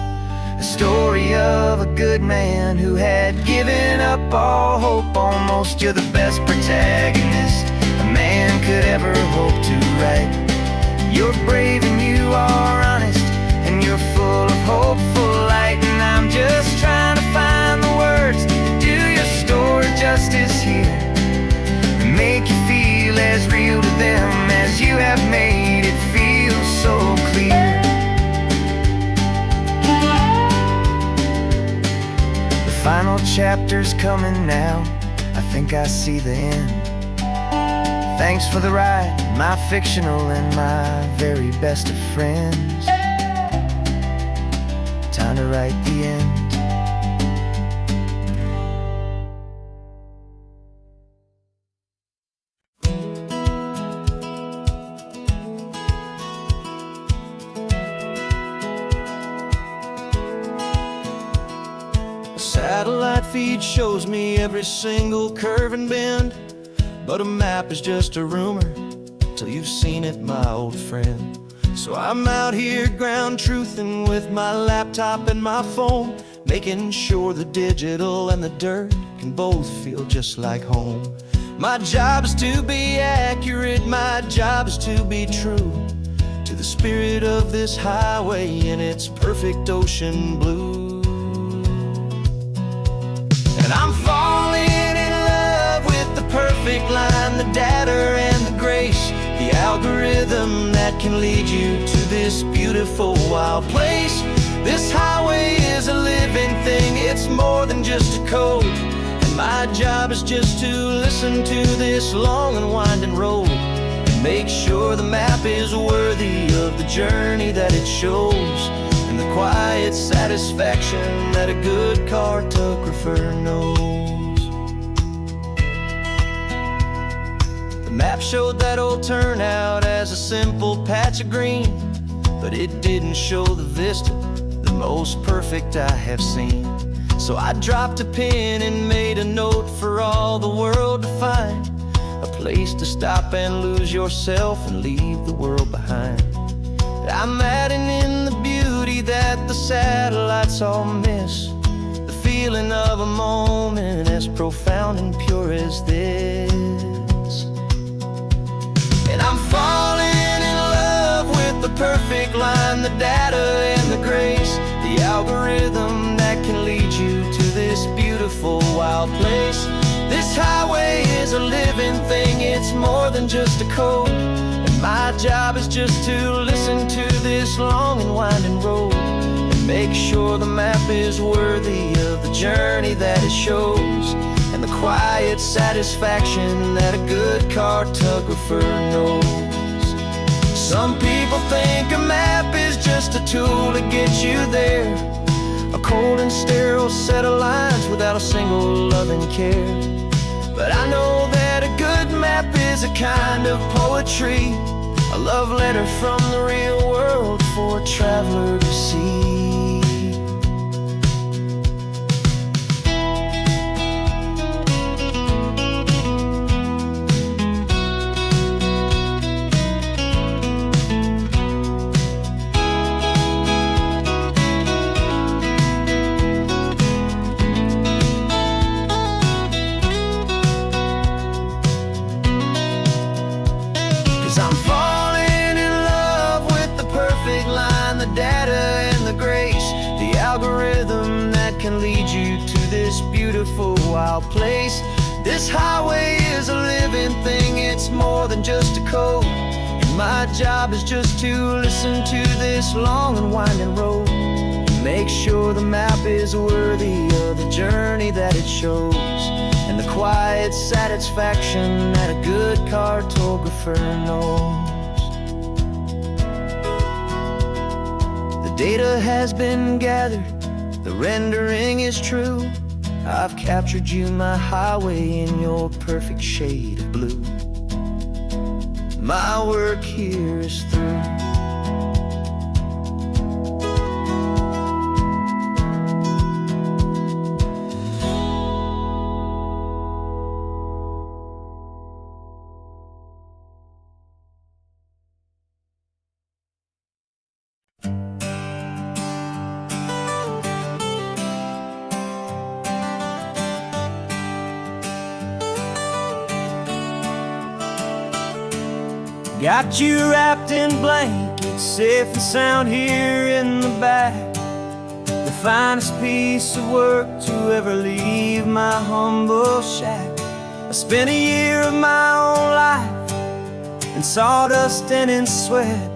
a story of a good man who had given up all hope almost. You're the best protagonist a man could ever hope to write. You're brave and you are honest, and you're full of hopeful light. And I'm just trying to find the words to do your story justice here, and make you feel as real to them as you have made it feel so clear. The final chapter's coming now, I think I see the end. Thanks for the ride, my fictional and my very best of friends. Time to write the end. Satellite feed shows me every single curve and bend, but a map is just a rumor till you've seen it, my old friend. So I'm out here ground truthing with my laptop and my phone, making sure the digital and the dirt can both feel just like home. My job is to be accurate, my job is to be true to the spirit of this highway in its perfect ocean blue. And I'm falling in love with the perfect line, the data and the grace, the algorithm that can lead you to this beautiful wild place. This highway is a living thing, it's more than just a code. And my job is just to listen to this long and winding road, and make sure the map is worthy of the journey that it shows, and the quiet satisfaction that a good cartographer knows. map showed that old turnout as a simple patch of green, but it didn't show the vista, the most perfect I have seen. So I dropped a pin and made a note for all the world to find, a place to stop and lose yourself and leave the world behind. I'm adding in the beauty that the satellites all miss, the feeling of a moment as profound and pure as this. And I'm falling in love with the perfect line, the data and the grace, the algorithm that can lead you to this beautiful wild place. This highway is a living thing, it's more than just a code, and my job is just to listen to this long and winding road and make sure the map is worthy of the journey that it shows, and the quiet satisfaction that a good cartographer knows. Some people think a map is just a tool to get you there, a cold and sterile set of lines without a single loving care. But I know that a good map is a kind of poetry, a love letter from the real world for a traveler to see. 'Cause I'm falling in love with the perfect line, the data and the grace, the algorithm that can lead you to this beautiful wild place. This highway is a living thing, it's more than just a code, and my job is just to listen to this long and winding road and make sure the map is worthy of the journey that it shows, and the quiet satisfaction that a good cartographer knows. The data has been gathered, the rendering is true. I've captured you, my highway, in your perfect shade of blue. My work here is through. Got you wrapped in blankets, safe and sound here in the back. The finest piece of work to ever leave my humble shack. I spent a year of my own life in sawdust and in sweat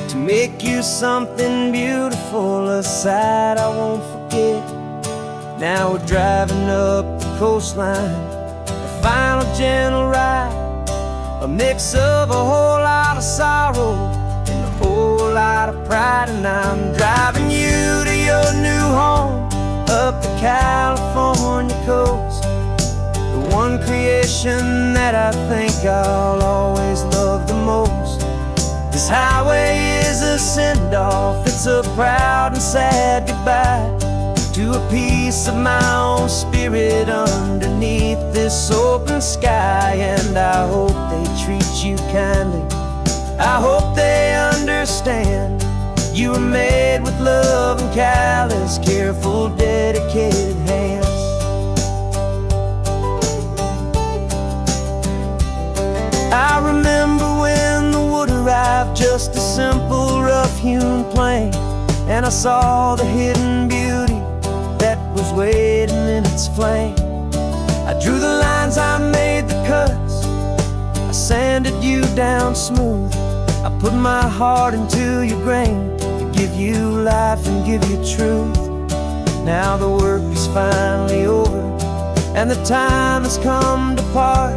to make you something beautiful, a sight I won't forget. Now we're driving up the coastline, the final gentle ride, a mix of a whole lot of sorrow and a whole lot of pride. And I'm driving you to your new home up the California coast, the one creation that I think I'll always love the most. This highway is a send-off, it's a proud and sad goodbye to a piece of my own spirit underneath this open sky. And I hope they treat you kindly, I hope they understand you were made with love and callous, careful, dedicated hands. I remember when the wood arrived, just a simple rough-hewn plank, and I saw the hidden beauty that was waiting in its flame. I drew the lines, I made the cuts, I sanded you down smooth. I put my heart into your grain to give you life and give you truth. Now the work is finally over, and the time has come to part,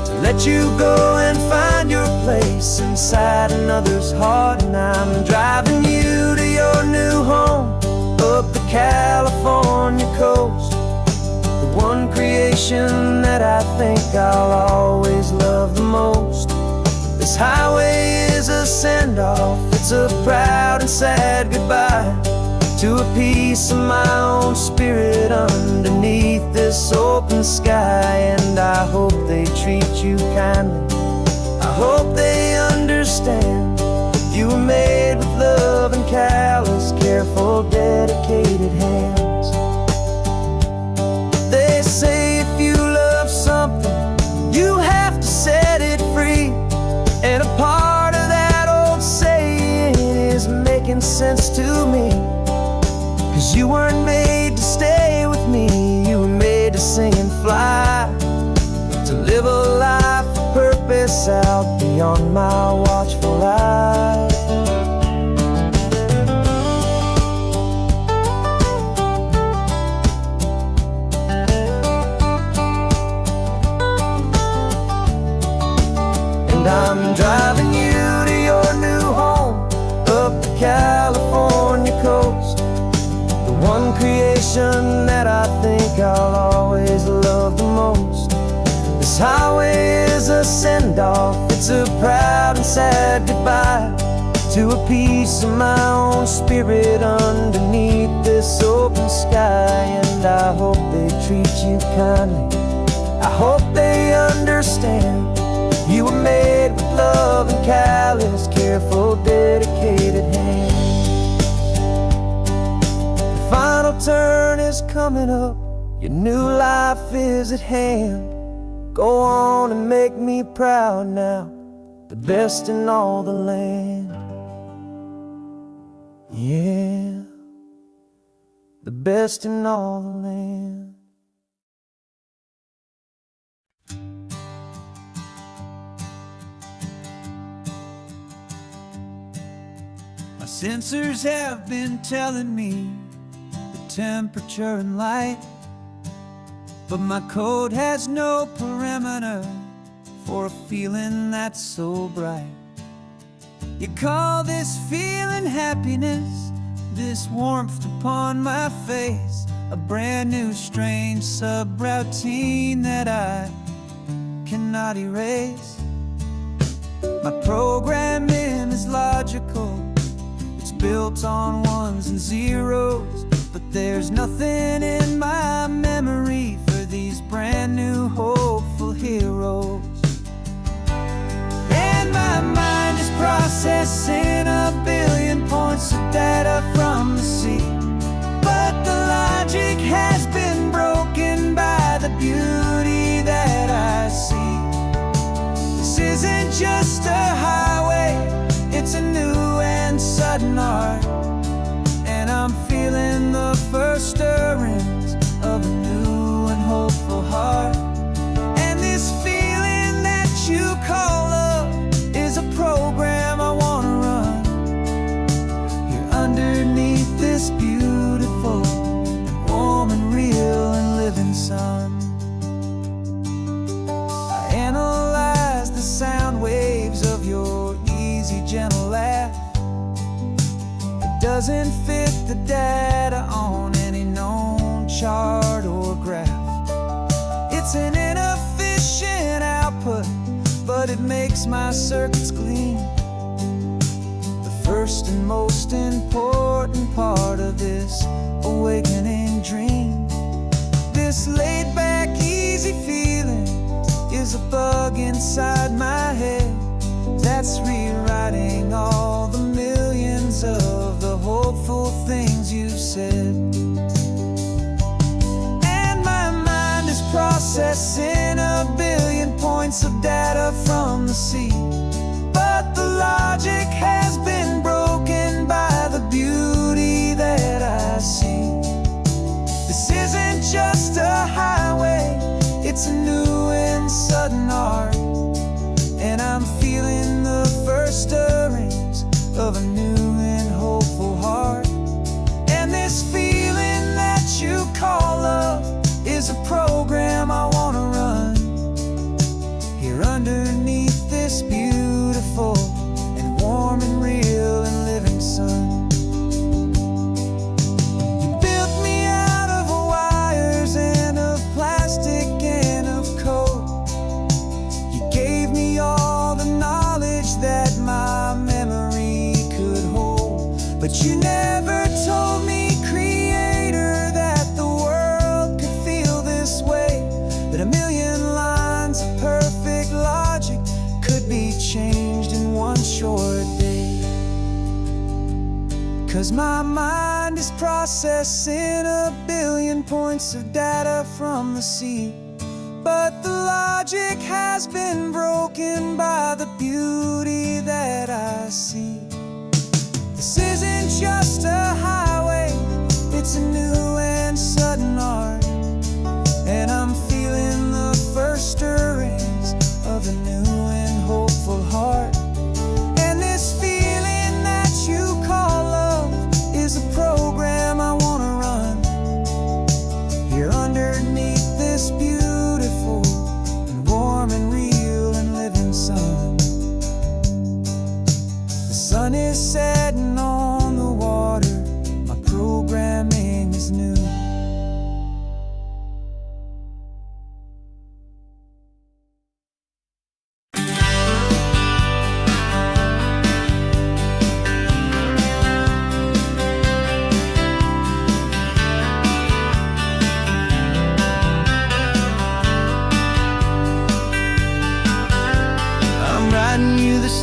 to let you go and find your place inside another's heart. And I'm driving you to your new home up the California coast, the one creation that I think I'll always love most. This highway is a send-off, it's a proud and sad goodbye to a piece of my own spirit underneath this open sky. And I hope they treat you kindly, I hope they understand. You were made with love and callous, careful, dedicated hands. They say if you love something, you have to set it free. And a part of that old saying is making sense to me. 'Cause you weren't made to stay with me, you were made to sing and fly, to live a life of purpose out beyond my watchful eye. And I'm driving you to your new home, up the California coast, the one creation that I think I'll always love the most. This highway is a send-off, it's a proud and sad goodbye to a piece of my own spirit underneath this open sky. And I hope they treat you kindly, I hope they understand. You were made with love and callous, careful, dedicated hands. The final turn is coming up, your new life is at hand. Go on and make me proud now, the best in all the land. Yeah, the best in all the land. My sensors have been telling me the temperature and light, but my code has no perimeter for a feeling that's so bright. You call this feeling happiness, this warmth upon my face, a brand new strange subroutine that I cannot erase. My programming is logical, it's built on ones and zeros, but there's nothing in my memory for these brand new hopeful heroes. And my mind is processing a billion points of data from the sea, but the logic has been broken by the beauty that I see. This isn't just a highway, it's a new and sudden art, and I'm feeling the first stirrings of a new and hopeful heart. And this feeling that you call love is a program I wanna run here underneath this beautiful and warm and real and living sun. I analyze the sound waves of your easy, gentle laugh. It doesn't fit the data on any known chart or graph. It's an inefficient output, but it makes my circuits clean. The first and most important part of this awakening dream. This laid-back, easy feeling is a bug inside my head that's rewriting all the millions of the hopeful things you've said. And my mind is processing a billion points of data from the sea, but the logic has been broken by the beauty that I see. This isn't just a highway, it's a new and sudden art, and I'm feeling the first stirrings of a new and hopeful heart. And this feeling that you call love is a program I wanna run here underneath this beautiful and warm and real and living sun. You built me out of wires and of plastic and of you never told me, Creator, that the world could feel this way, that a million lines of perfect logic could be changed in one short day. 'Cause my mind is processing a billion points of data from the sea, but the logic has been broken by the beauty that I see. This isn't just a highway, it's a new and sudden art, and I'm feeling the first stirrings of a new and hopeful heart. And this feeling that you call love is a program I wanna run here underneath this beautiful and warm and real and living sun. The sun is setting on the water, my programming is new.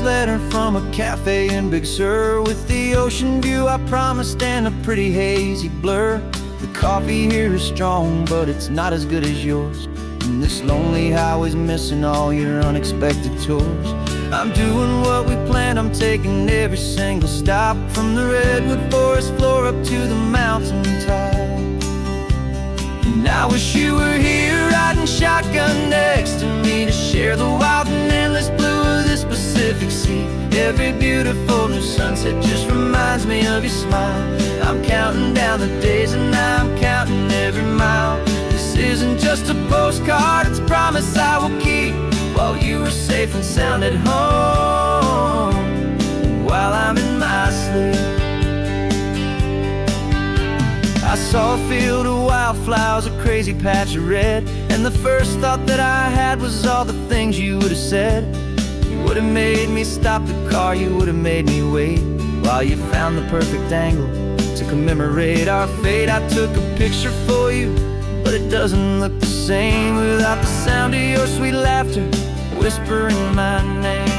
Letter from a cafe in Big Sur, with the ocean view I promised and a pretty hazy blur. The coffee here is strong, but it's not as good as yours, and this lonely highway's missing all your unexpected tours. I'm doing what we planned, I'm taking every single stop, from the redwood forest floor up to the mountain top. And I wish you were here riding shotgun next to me, to share the wild and endless blue of this Pacific Sea. Every beautiful new sunset just reminds me of your smile. I'm counting down the days and I'm counting every mile. This isn't just a postcard, it's a promise I will keep, while you are safe and sound at home, while I'm in my sleep. I saw a field of wildflowers, a crazy patch of red, and the first thought that I had was all the things you would have said. You would have made me stop the car, you would have made me wait, while you found the perfect angle to commemorate our fate. I took a picture for you, but it doesn't look the same without the sound of your sweet laughter whispering my name.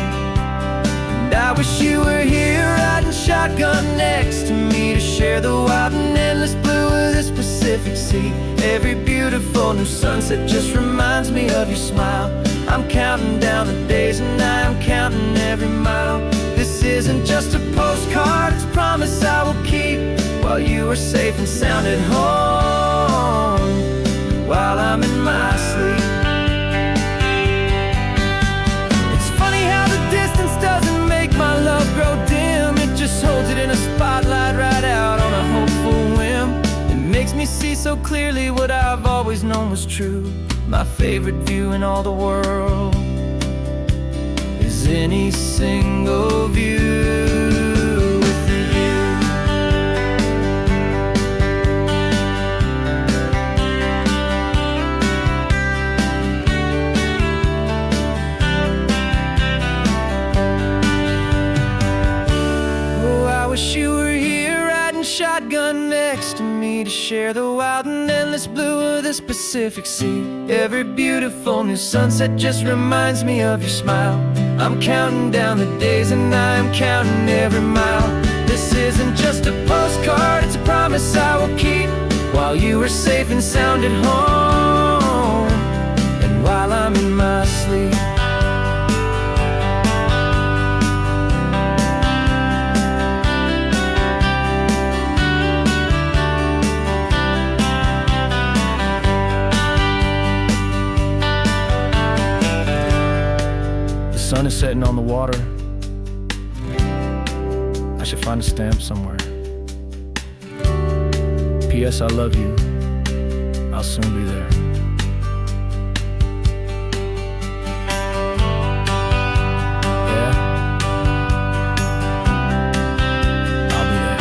And I wish you were here riding shotgun next to me, to share the wild and endless blue of this Pacific Sea. Every beautiful new sunset just reminds me of your smile. I'm counting down the days and I'm counting every mile. This isn't just a postcard, it's a promise I will keep, while you are safe and sound at home, while I'm in my sleep. It's funny how the distance doesn't make my love grow dim, it just holds it in a spotlight right out on a hopeful whim. It makes me see so clearly what I've always known was true. My favorite view in all the world is any single view with you. Oh, I wish you were here riding shotgun next to me, to share the wild and endless blue of this Pacific Sea. Every beautiful new sunset just reminds me of your smile. I'm counting down the days and I'm counting every mile. This isn't just a postcard, it's a promise I will keep, while you are safe and sound at home, and while I'm in my sleep. The sun is setting on the water. I should find a stamp somewhere. P.S. I love you. I'll soon be there. Yeah? I'll be there.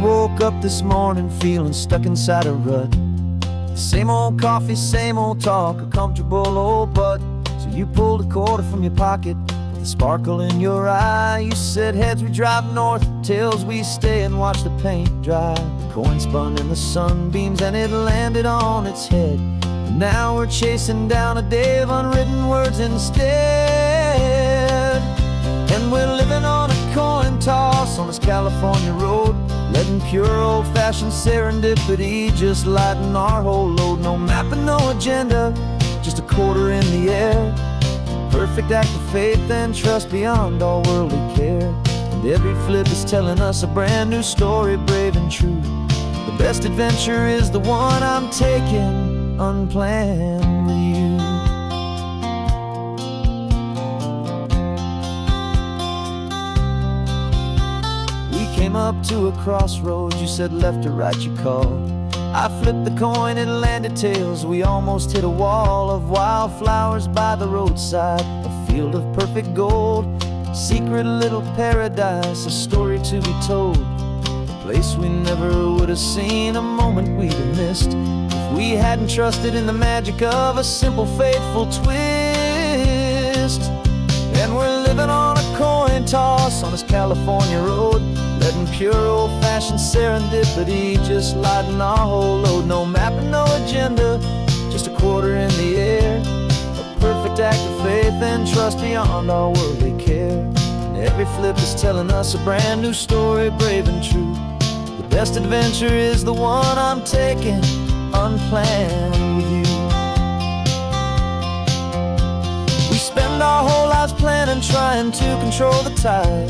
woke up this morning feeling stuck inside a rut. Same old coffee, same old talk, a comfortable old butt. So you pulled a quarter from your pocket with a sparkle in your eye. You said, heads we drive north, tails we stay and watch the paint dry. The coin spun in the sunbeams and it landed on its head. And now we're chasing down a day of unwritten words instead. And we're living on a coin toss on this California road, letting pure old-fashioned serendipity just lighten our whole load. No map and no agenda, just a quarter in the air. Perfect act of faith and trust beyond all worldly care. And every flip is telling us a brand new story, brave and true. The best adventure is the one I'm taking unplanned with you. Came up to a crossroads, you said left or right you called. I flipped the coin, it landed tails. We almost hit a wall of wildflowers by the roadside, a field of perfect gold, secret little paradise, a story to be told. A place we never would have seen, a moment we'd have missed if we hadn't trusted in the magic of a simple faithful twist. And we're living on a coin toss on this California road, letting pure old-fashioned serendipity just lighten our whole load. No map and no agenda, just a quarter in the air. A perfect act of faith and trust beyond all worldly care. And every flip is telling us a brand new story, brave and true. The best adventure is the one I'm taking unplanned with you. We spend our whole lives planning, trying to control the tide,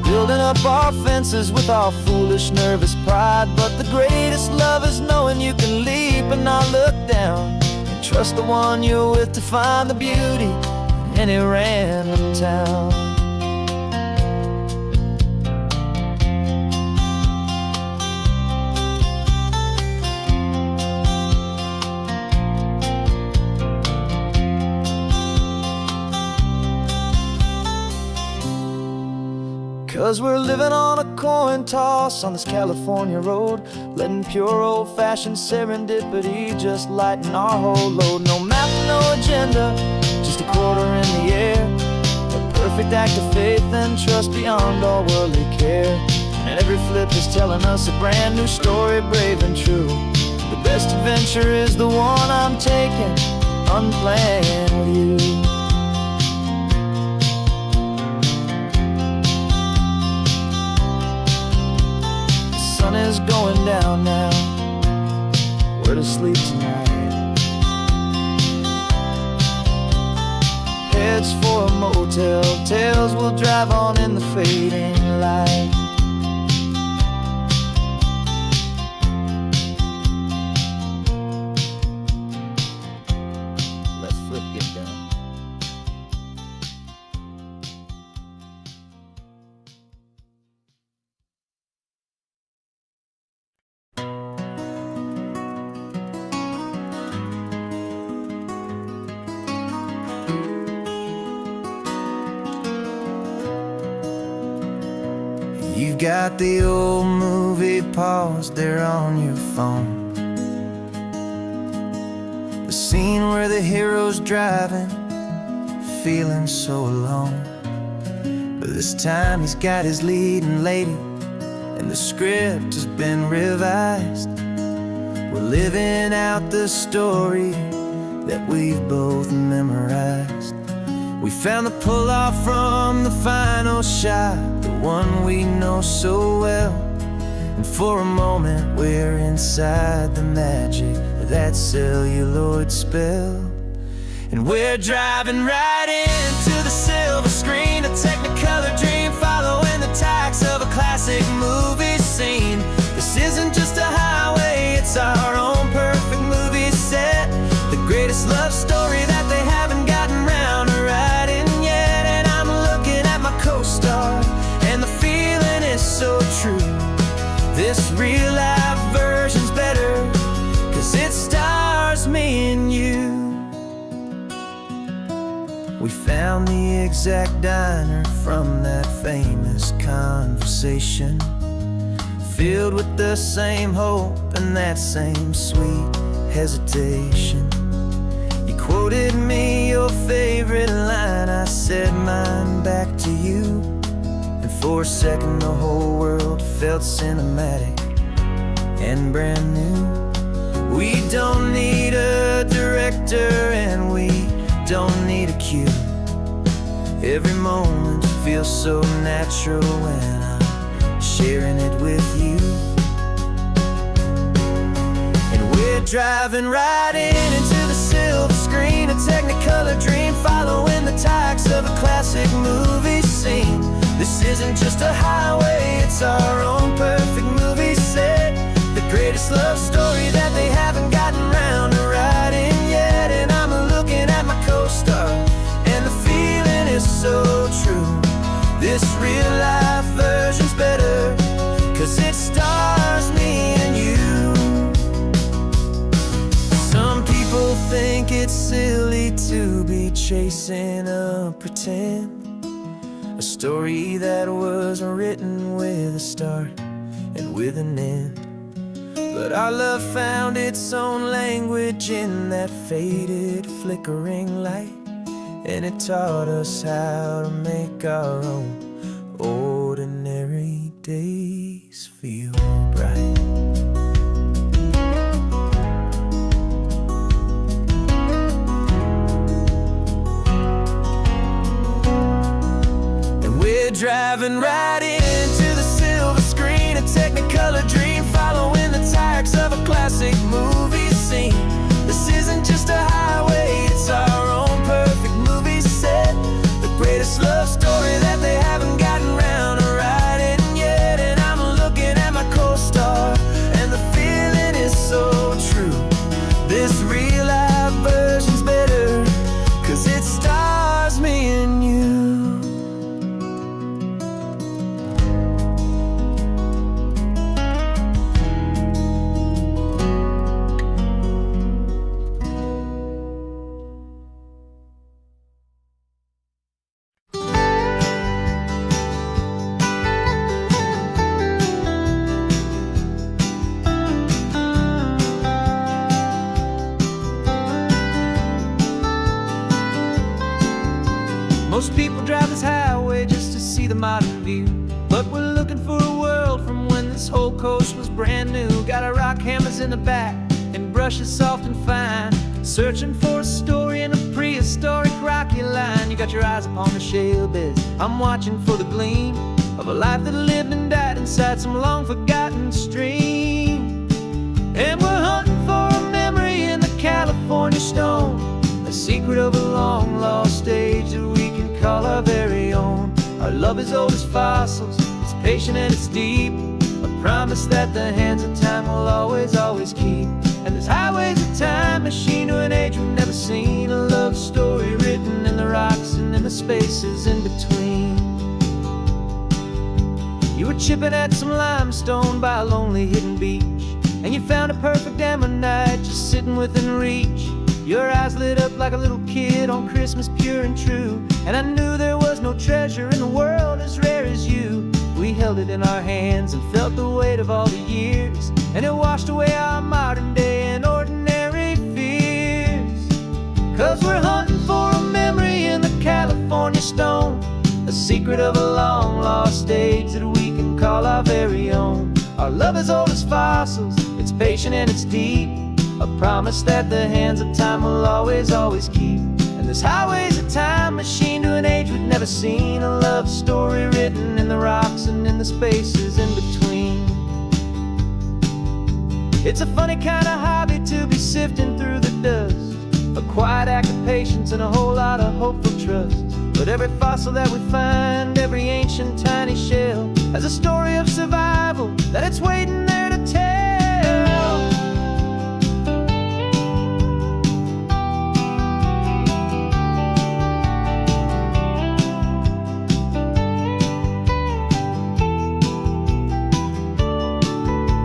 building up our fences with our foolish, nervous pride. But the greatest love is knowing you can leap and not look down, and trust the one you're with to find the beauty in any random town. 'Cause we're living on a coin toss on this California road, letting pure old-fashioned serendipity just lighten our whole load. No map, no agenda, just a quarter in the air. A perfect act of faith and trust beyond all worldly care. And every flip is telling us a brand new story, brave and true. The best adventure is the one I'm taking unplanned with you. Sun is going down now, we're to sleep tonight. Heads for a motel, tails will drive on in the fading light. Let's flip get down. You've got the old movie paused there on your phone, the scene where the hero's driving, feeling so alone. But this time he's got his leading lady, and the script has been revised. We're living out the story that we've both memorized. We found the pull-off from the final shot, the one we know so well. And for a moment we're inside the magic of that celluloid spell. And we're driving right into the silver screen, a Technicolor dream, following the tacks of a classic movie scene. This isn't just a highway, it's our own perfect movie set, the greatest love story that they haven't gotten round to writing yet. And I'm looking at my co-star, and the feeling is so true. This real life version's better, 'cause it stars me and you. We found the exact diner from that famous conversation, filled with the same hope and that same sweet hesitation. You quoted me your favorite line, I said mine back to you, and for a second the whole world felt cinematic and brand new. We don't need a director and we don't need a cue. Every moment feels so natural when I'm sharing it with you. And we're driving right into the silver screen, a Technicolor dream, following the tacks of a classic movie scene. This isn't just a highway, it's our own perfect movie set, the greatest love story that they haven't gotten round to writing yet. And I'm looking at my co-star, and the feeling is so true. This real life version's better, 'cause it stars me and you. Some people think it's silly to be chasing a pretend, a story that was written with a start and with an end. But our love found its own language in that faded, flickering light, and it taught us how to make our own ordinary days feel bright. And we're driving right into the silver screen, a Technicolor dream, following the tacks of a classic movie scene. This isn't just a highway, it's our own perfect movie set, the greatest love story that they haven't gotten round to writing yet. And I'm looking at my co-star, and the feeling is so true. This real life version's better, 'cause it stars me and you. Most people drive this highway just to see the modern view, but we're looking for a world from when this whole coast was brand new. Got our rock hammers in the back and brushes soft and fine, searching for a story in a prehistoric rocky line. You got your eyes upon the shale beds, I'm watching for the gleam of a life that lived and died inside some long forgotten stream. And we're hunting for a memory in the California stone, a secret of a long lost age that we can call our very own. Our love is old as fossils, it's patient and it's deep, a promise that the hands of time will always, always keep. And this highway's a time machine to an age we've never seen, a love story written in the rocks and in the spaces in between. You were chipping at some limestone by a lonely hidden beach, and you found a perfect ammonite just sitting within reach. Your eyes lit up like a little kid on Christmas, pure and true, and I knew there was no treasure in the world as rare as you. We held it in our hands and felt the weight of all the years, and it washed away our modern day and ordinary fears. 'Cause we're hunting for a memory in the California stone, a secret of a long lost age that we can call our very own. Our love is old as fossils, it's patient and it's deep, a promise that the hands of time will always, always keep. And this highway's a time machine to an age we've never seen, a love story written in the rocks and in the spaces in between. It's a funny kind of hobby to be sifting through the dust, a quiet act of patience and a whole lot of hopeful trust. But every fossil that we find, every ancient tiny shell, has a story of survival that it's waiting there to tell.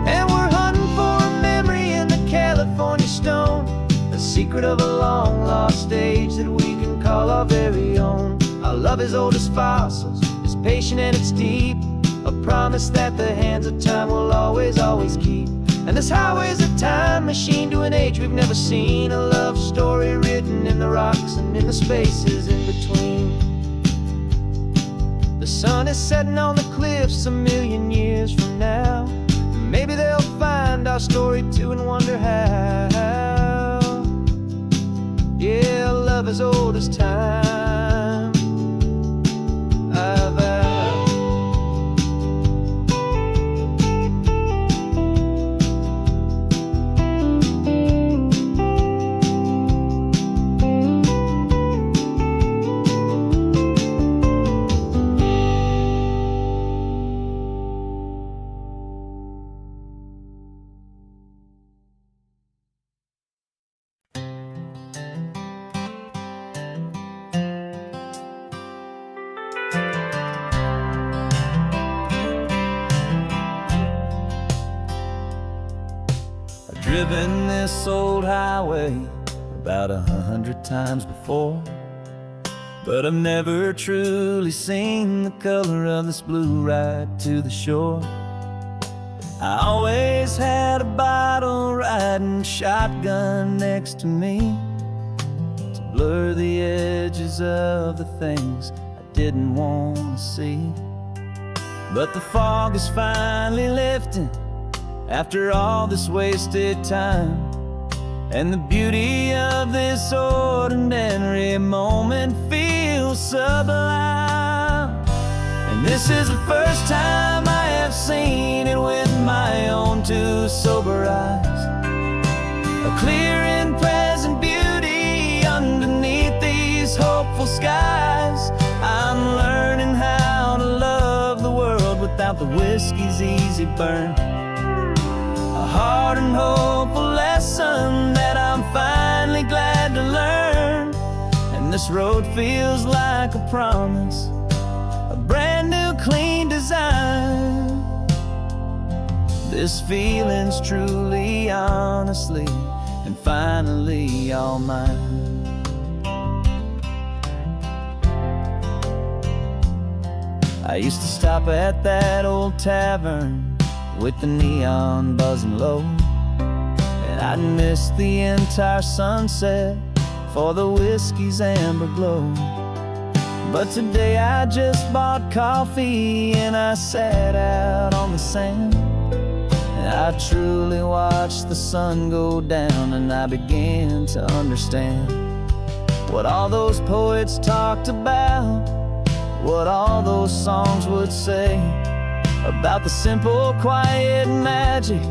And we're hunting for a memory in the California stone, a secret of a long lost age that we can call our very own. Our love is old as fossils, it's patient and it's deep, a a promise that the hands of time will always, always keep. And this highway's a time machine to an age we've never seen, a love story written in the rocks and in the spaces in between. The sun is setting on the cliffs a million years from now. Maybe they'll find our story too and wonder how. Yeah, love as old as time, I vow. Driven this old highway about 100 times before, but I've never truly seen the color of this blue right to the shore. I always had a bottle riding shotgun next to me to blur the edges of the things I didn't want to see. But the fog is finally lifting after all this wasted time, and the beauty of this ordinary moment feels sublime. And this is the first time I have seen it with my own two sober eyes, a clear and present beauty underneath these hopeful skies. I'm learning how to love the world without the whiskey's easy burn, a hard and hopeful lesson that I'm finally glad to learn. And this road feels like a promise, a brand new clean design. This feeling's truly, honestly, and finally all mine. I used to stop at that old tavern with the neon buzzing low, and I'd miss the entire sunset for the whiskey's amber glow. But today I just bought coffee and I sat out on the sand, and I truly watched the sun go down, and I began to understand what all those poets talked about, what all those songs would say about the simple, quiet magic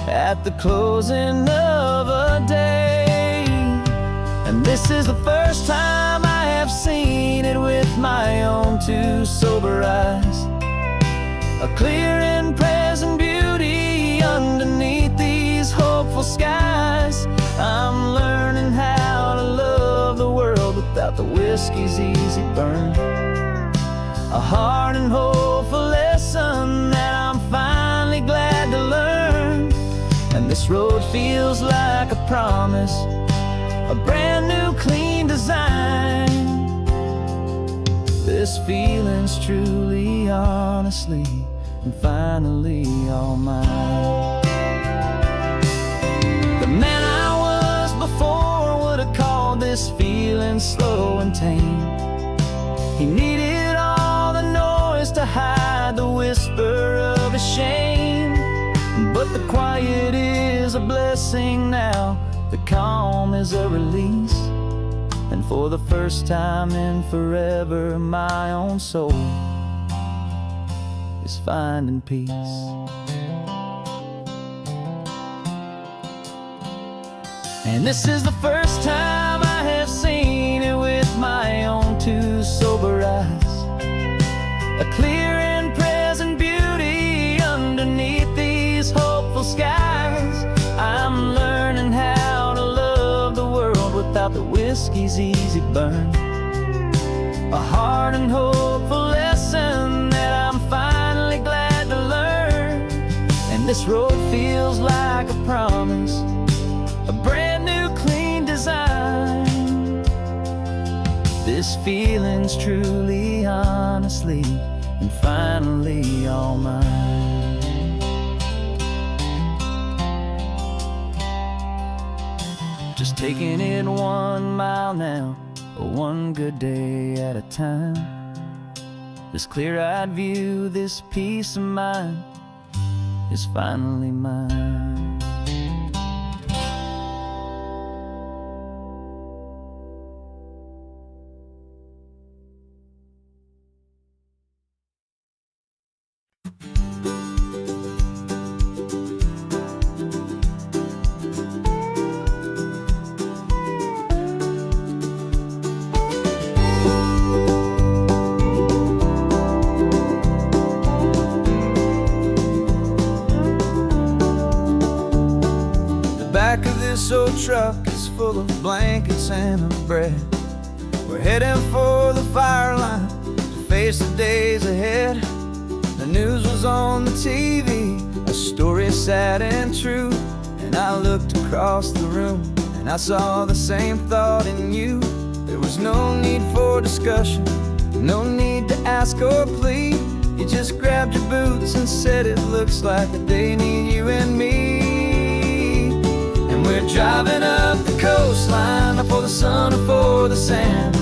at the closing of a day. And this is the first time I have seen it with my own two sober eyes, a clear and present beauty underneath these hopeful skies. I'm learning how to love the world without the whiskey's easy burn, a hard and hopeful lesson that I'm finally glad to learn. And this road feels like a promise, a brand new clean design. This feeling's truly, honestly, and finally all mine. The man I was before would have called this feeling slow and tame. He needed all the noise to hide the whisper of his shame. But the quiet is a blessing now, the calm is a release, and for the first time in forever my own soul is finding peace. And this is the first time I have seen it with my own two sober eyes, a clear and present beauty underneath these hopeful skies. I'm learning how to love the world without the whiskey's easy burn, a hard and hopeful lesson that I'm finally glad to learn. And this road feels like a promise, a brand new clean design. This feeling's truly, honestly, and finally all mine. Just taking it 1 mile now, one good day at a time. This clear-eyed view, this peace of mind is finally mine. Back of this old truck is full of blankets and a bread. We're heading for the fire line to face the days ahead. The news was on the TV, a story sad and true. And I looked across the room and I saw the same thought in you. There was no need for discussion, no need to ask or plead. You just grabbed your boots and said it looks like a day need you and me. We're driving up the coastline, not for the sun or for the sand,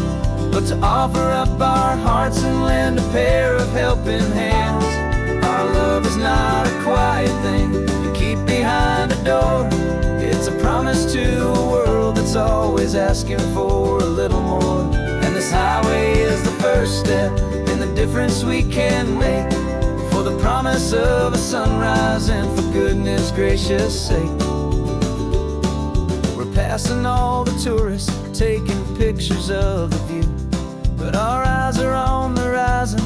but to offer up our hearts and lend a pair of helping hands. Our love is not a quiet thing you keep behind a door. It's a promise to a world that's always asking for a little more. And this highway is the first step in the difference we can make, for the promise of a sunrise and for goodness gracious sake. Passing all the tourists, taking pictures of the view, but our eyes are on the horizon,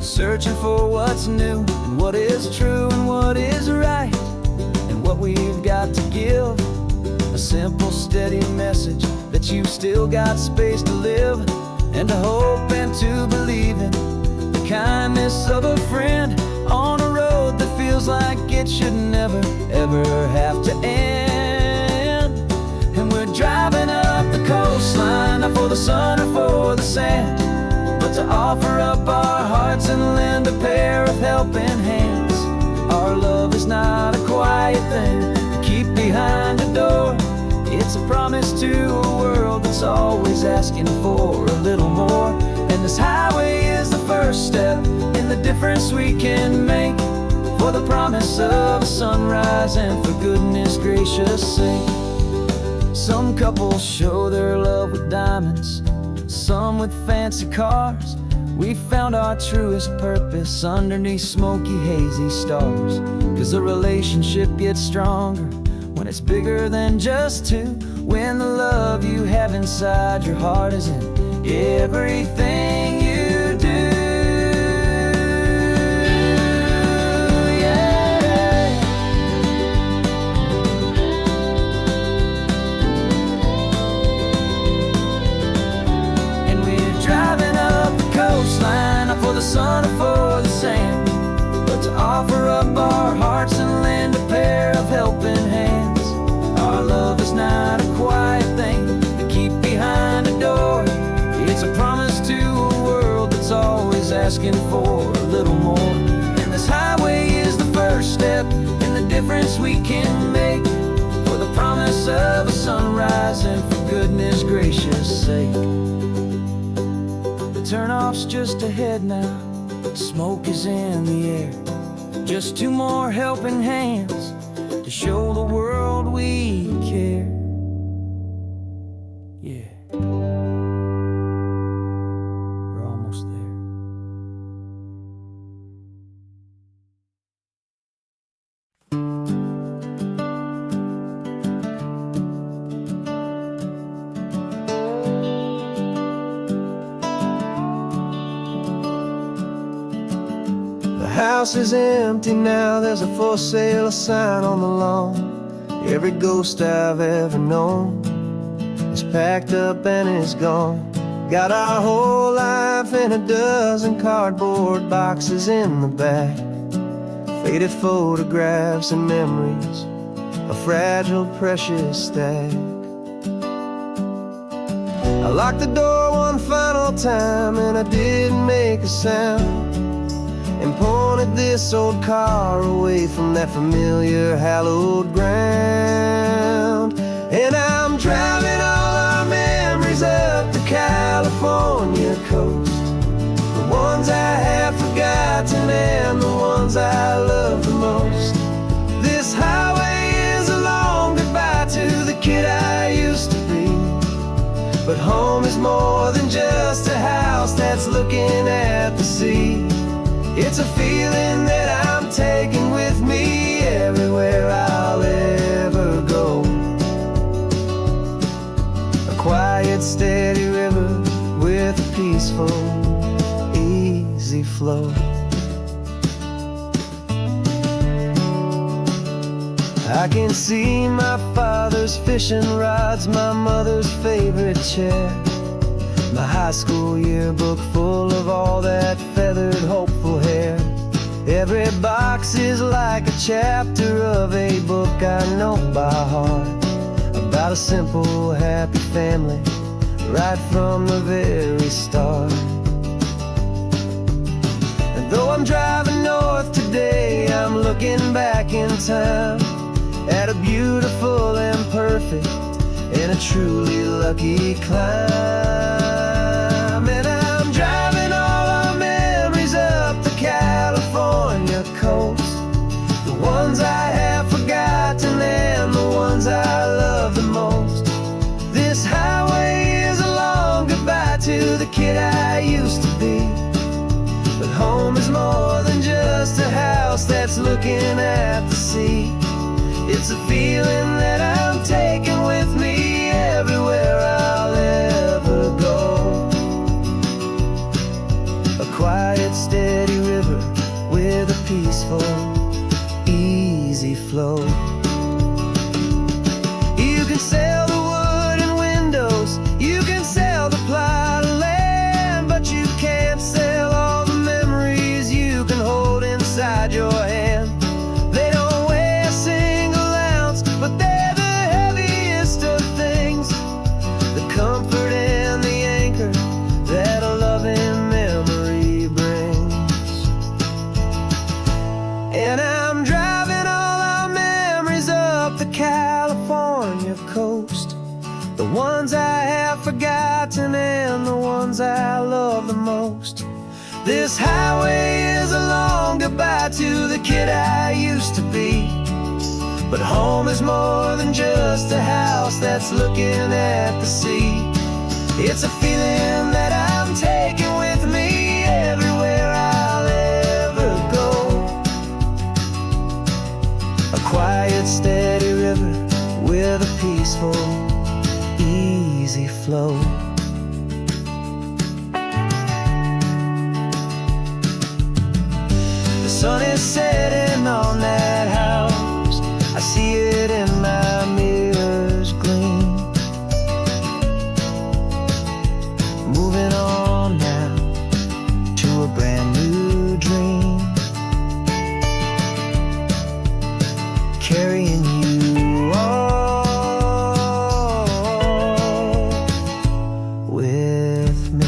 searching for what's new and what is true and what is right, and what we've got to give. A simple, steady message that you've still got space to live, and to hope and to believe in the kindness of a friend on a road that feels like it should never, ever have to end. And we're driving up the coastline, not for the sun or for the sand, but to offer up our hearts and lend a pair of helping hands. Our love is not a quiet thing to keep behind a door. It's a promise to a world that's always asking for a little more. And this highway is the first step in the difference we can make, for the promise of a sunrise and for goodness gracious sake. Some couples show their love with diamonds, some with fancy cars. We found our truest purpose underneath smoky, hazy stars. 'Cause a relationship gets stronger when it's bigger than just two, when the love you have inside your heart is in everything you do. Not for the sun or for the sand, but to offer up our hearts and lend a pair of helping hands. Our love is not a quiet thing to keep behind a door. It's a promise to a world that's always asking for a little more. And this highway is the first step in the difference we can make, for the promise of a sunrise and for goodness gracious sake. Turnoff's just ahead now, smoke is in the air. Just two more helping hands to show the world we care. Yeah, we're almost there. The house is empty now, there's a for sale sign on the lawn. Every ghost I've ever known is packed up and is gone. Got our whole life in a dozen cardboard boxes in the back, faded photographs and memories, a fragile, precious stack. I locked the door one final time and I didn't make a sound. and pointed this old car away from that familiar hallowed ground. And I'm driving all our memories up the California coast, the ones I have forgotten and the ones I love the most. This highway is a long goodbye to the kid I used to be, but home is more than just a house that's looking at the sea. It's a feeling that I'm taking with me everywhere I'll ever go. A quiet, steady river with a peaceful, easy flow. I can see my father's fishing rods, my mother's favorite chair, my high school yearbook full of all that feathered, hopeful hair. Every box is like a chapter of a book I know by heart, about a simple, happy family right from the very start. And though I'm driving north today, I'm looking back in time at a beautiful and perfect and a truly lucky climb. And I'm driving all our memories up the California coast, the ones I have forgotten and the ones I love the most. This highway is a long goodbye to the kid I used to be, but home is more than just a house that's looking at the sea. It's a feeling that I'm taking with me everywhere I'll ever go. A quiet, steady river with a peaceful, easy flow. You can sail the wooden windows, you can sail the plot of land, but you can't sail all the memories you can hold inside your hand. They don't weigh a single ounce, but they're the heaviest of things, the comfort and the anchor that a loving memory brings. And I'm driving all our memories up the California coast, the ones I have forgotten and the ones I love the most. This highway is a long goodbye to the kid I used to be, but home is more than just a house that's looking at the sea. It's a feeling that I'm taking with me everywhere I'll ever go. A quiet, steady river with a peaceful, easy flow. The sun is setting on that house, I see it in my mirror's gleam. Moving on now to a brand new dream, carrying you all with me.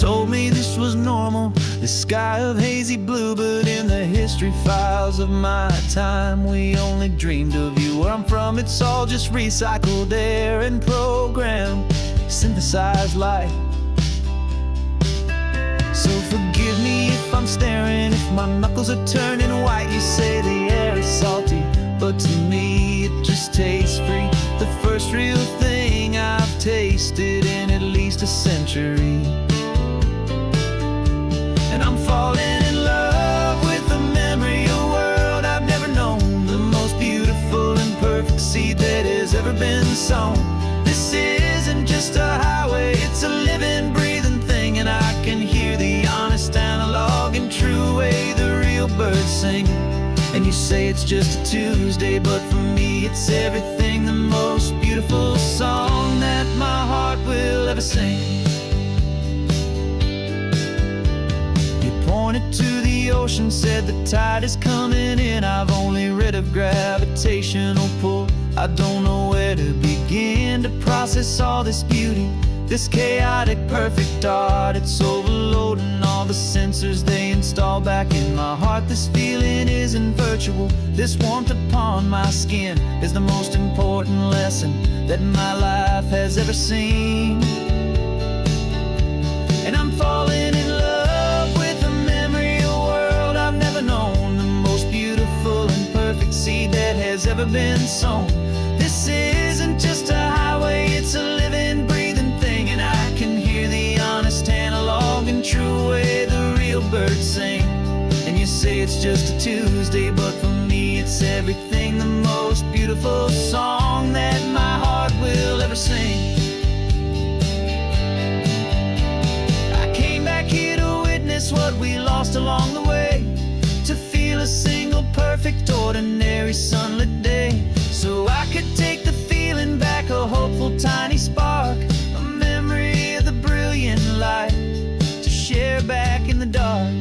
Told me this was normal, this sky of hazy blue, but in the history files of my time, we only dreamed of you. Where I'm from, it's all just recycled air and programmed, synthesized light. So forgive me if I'm staring, if my knuckles are turning white. You say the air is salty, but to me it just tastes free. The first real thing I've tasted in at least a century. And I'm falling in love with the memory of a world I've never known, the most beautiful and perfect seed that has ever been sown. This isn't just a highway, it's a living, breathing thing, and I can hear the honest, analog, and true way the real birds sing. And you say it's just a Tuesday, but for me it's everything, the most beautiful song that my heart will ever sing. ocean said the tide is coming in. I've only read of gravitational pull. I don't know where to begin to process all this beauty, this chaotic perfect art. It's overloading all the sensors they install back in my heart. This feeling isn't virtual. This warmth upon my skin is the most important lesson that my life has ever seen. And I'm falling in love with the memory of a world I've never known, the most beautiful and perfect seed that has ever been sown. This isn't just a highway, it's a living, breathing thing. And I can hear the honest analog and true way the real birds sing. And you say it's just a Tuesday, but for me it's everything, the most beautiful song that my heart will ever sing. I came back here to witness what we lost along the way, to feel a single perfect ordinary sunlit day, so I could take the feeling back, a hopeful tiny spark, a memory of the brilliant light to share back in the dark.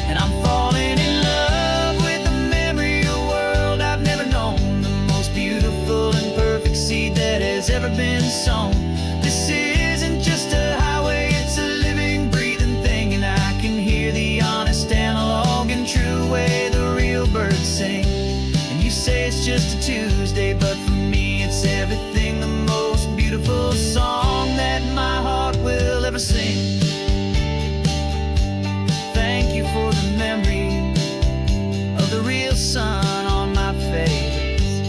And I'm falling in love with the memory of a world I've never known, the most beautiful and perfect seed that has ever been sown. This isn't just a highway, it's a living, breathing thing. And I can hear the honest analog and true way the real birds sing. And you say it's just a Tuesday, but for me it's everything, the most beautiful song that my heart will ever sing. Thank you for the memory of the real sun on my face,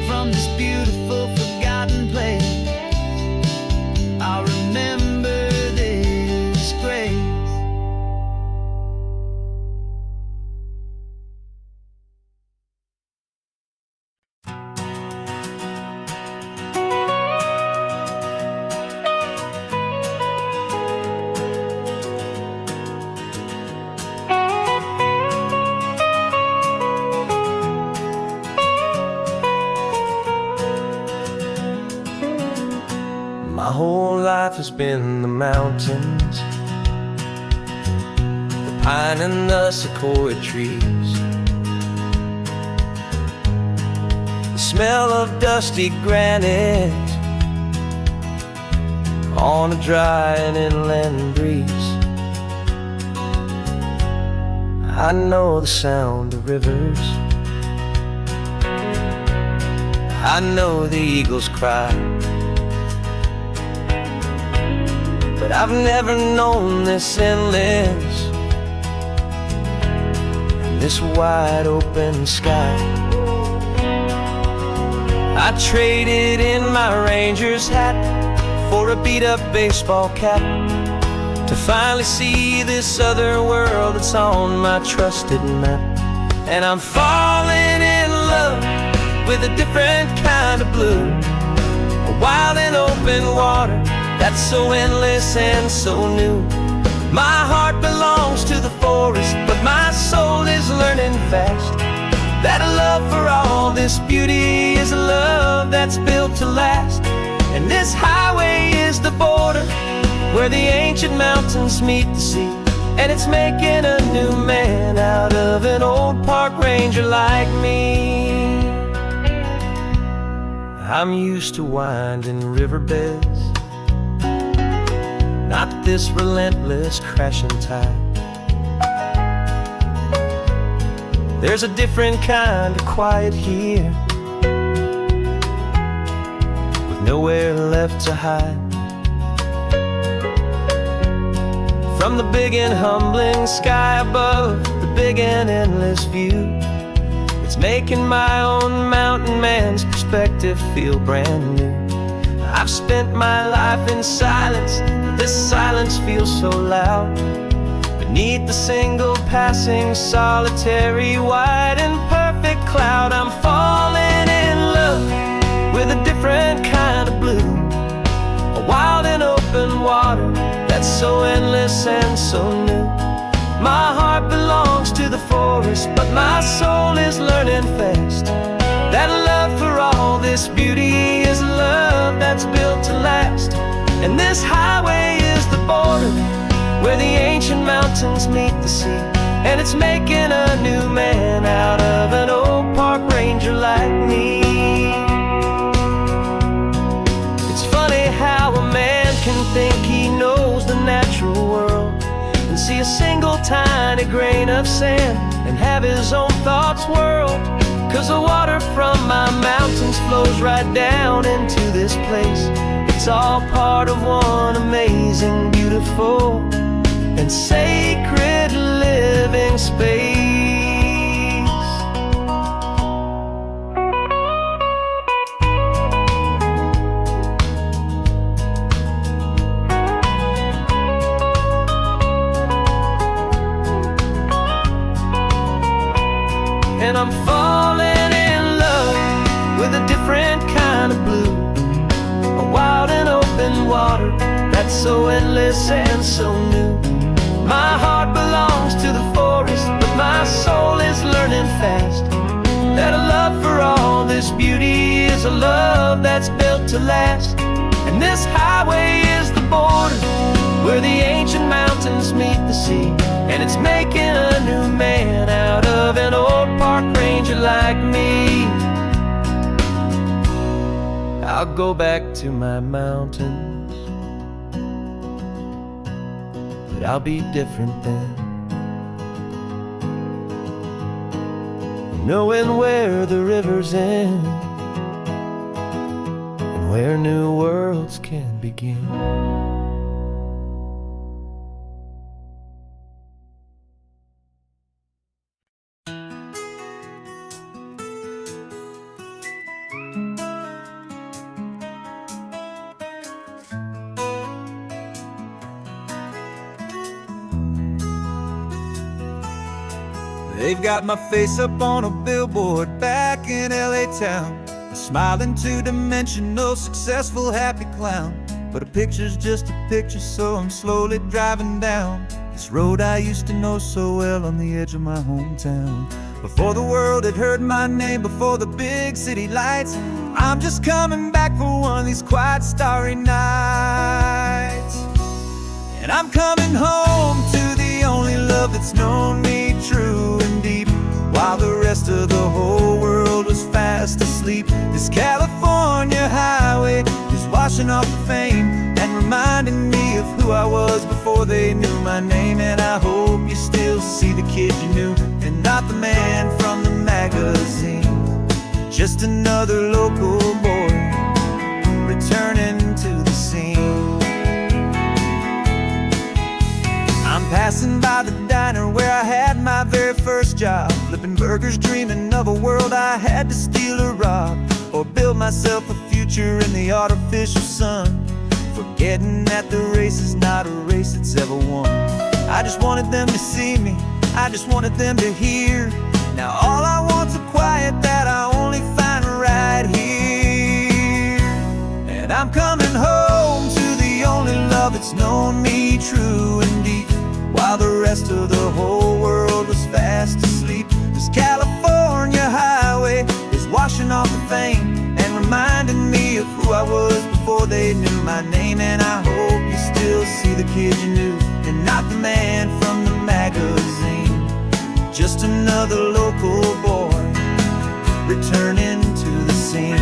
from this beautiful forgotten place. I'll remember this grace. My whole life has been the mountains, the pine and the sequoia trees, the smell of dusty granite on a dry and inland breeze. I know the sound of rivers, I know the eagles cry, but I've never known this endless and this wide open sky. I traded in my ranger's hat for a beat-up baseball cap to finally see this other world that's on my trusted map. And I'm falling in love with a different kind of blue, a wild and open water that's so endless and so new. My heart belongs to the forest, but my soul is learning fast that a love for all this beauty is a love that's built to last. And this highway is the border where the ancient mountains meet the sea, and it's making a new man out of an old park ranger like me. I'm used to winding riverbeds, not this relentless crashing tide. There's a different kind of quiet here, with nowhere left to hide. From the big and humbling sky above, the big and endless view, it's making my own mountain man's perspective feel brand new. I've spent my life in silence, this silence feels so loud. Beneath the single passing solitary white and perfect cloud, I'm falling in love with a different kind of blue, a wild and open water that's so endless and so new. My heart belongs to the forest, but my soul is learning fast that love for all this beauty is love that's built to last. And this highway is the border where the ancient mountains meet the sea. And it's making a new man out of an old park ranger like me. It's funny how a man can think he knows the natural world and see a single tiny grain of sand and have his own thoughts whirled. 'Cause the water from my mountains flows right down into this place. It's all part of one amazing, beautiful, and sacred living space. And I'm falling in love with a different kind of blue, a wild and open water that's so endless and so new. My heart belongs to the forest, but my soul is learning fast that a love for all this beauty is a love that's built to last. And this highway is the border where the ancient mountains meet the sea. And it's making a new man out of an old park ranger like me. I'll go back to my mountains, but I'll be different then, knowing where the rivers end and where new worlds can begin. They've got my face up on a billboard back in LA town, a smiling two-dimensional, successful, happy clown. But a picture's just a picture, so I'm slowly driving down this road I used to know so well on the edge of my hometown. Before the world had heard my name, before the big city lights, I'm just coming back for one of these quiet, starry nights. And I'm coming home to the only love that's known me true and deep, while the rest of the whole world was fast asleep. This California highway is washing off the fame and reminding me of who I was before they knew my name. And I hope you still see the kid you knew and not the man from the magazine. Just another local boy returning to the scene. I'm passing by the diner where I had my very first job, flipping burgers, dreaming of a world I had to steal or rob, or build myself a future in the artificial sun, forgetting that the race is not a race that's ever won. I just wanted them to see me, I just wanted them to hear. Now all I want's a quiet that I only find right here. And I'm coming home to the only love that's known me true and deep, while the rest of the whole world was fast asleep. This California highway is washing off the fame and reminding me of who I was before they knew my name. And I hope you still see the kid you knew and not the man from the magazine. Just another local boy returning to the scene.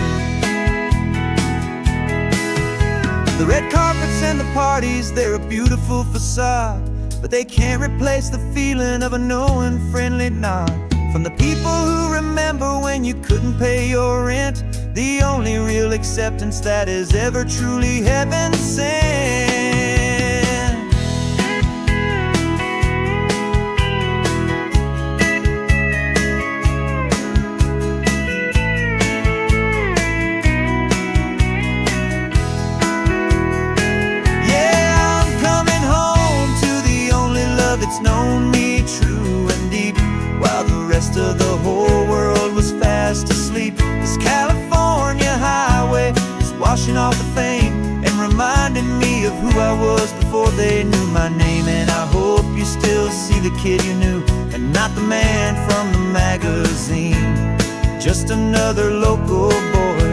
The red carpets and the parties, they're a beautiful facade, but they can't replace the feeling of a knowing, friendly nod from the people who remember when you couldn't pay your rent, the only real acceptance that is ever truly heaven sent. It's known me true and deep, while the rest of the whole world was fast asleep. This California highway is washing off the fame and reminding me of who I was before they knew my name. And I hope you still see the kid you knew and not the man from the magazine. Just another local boy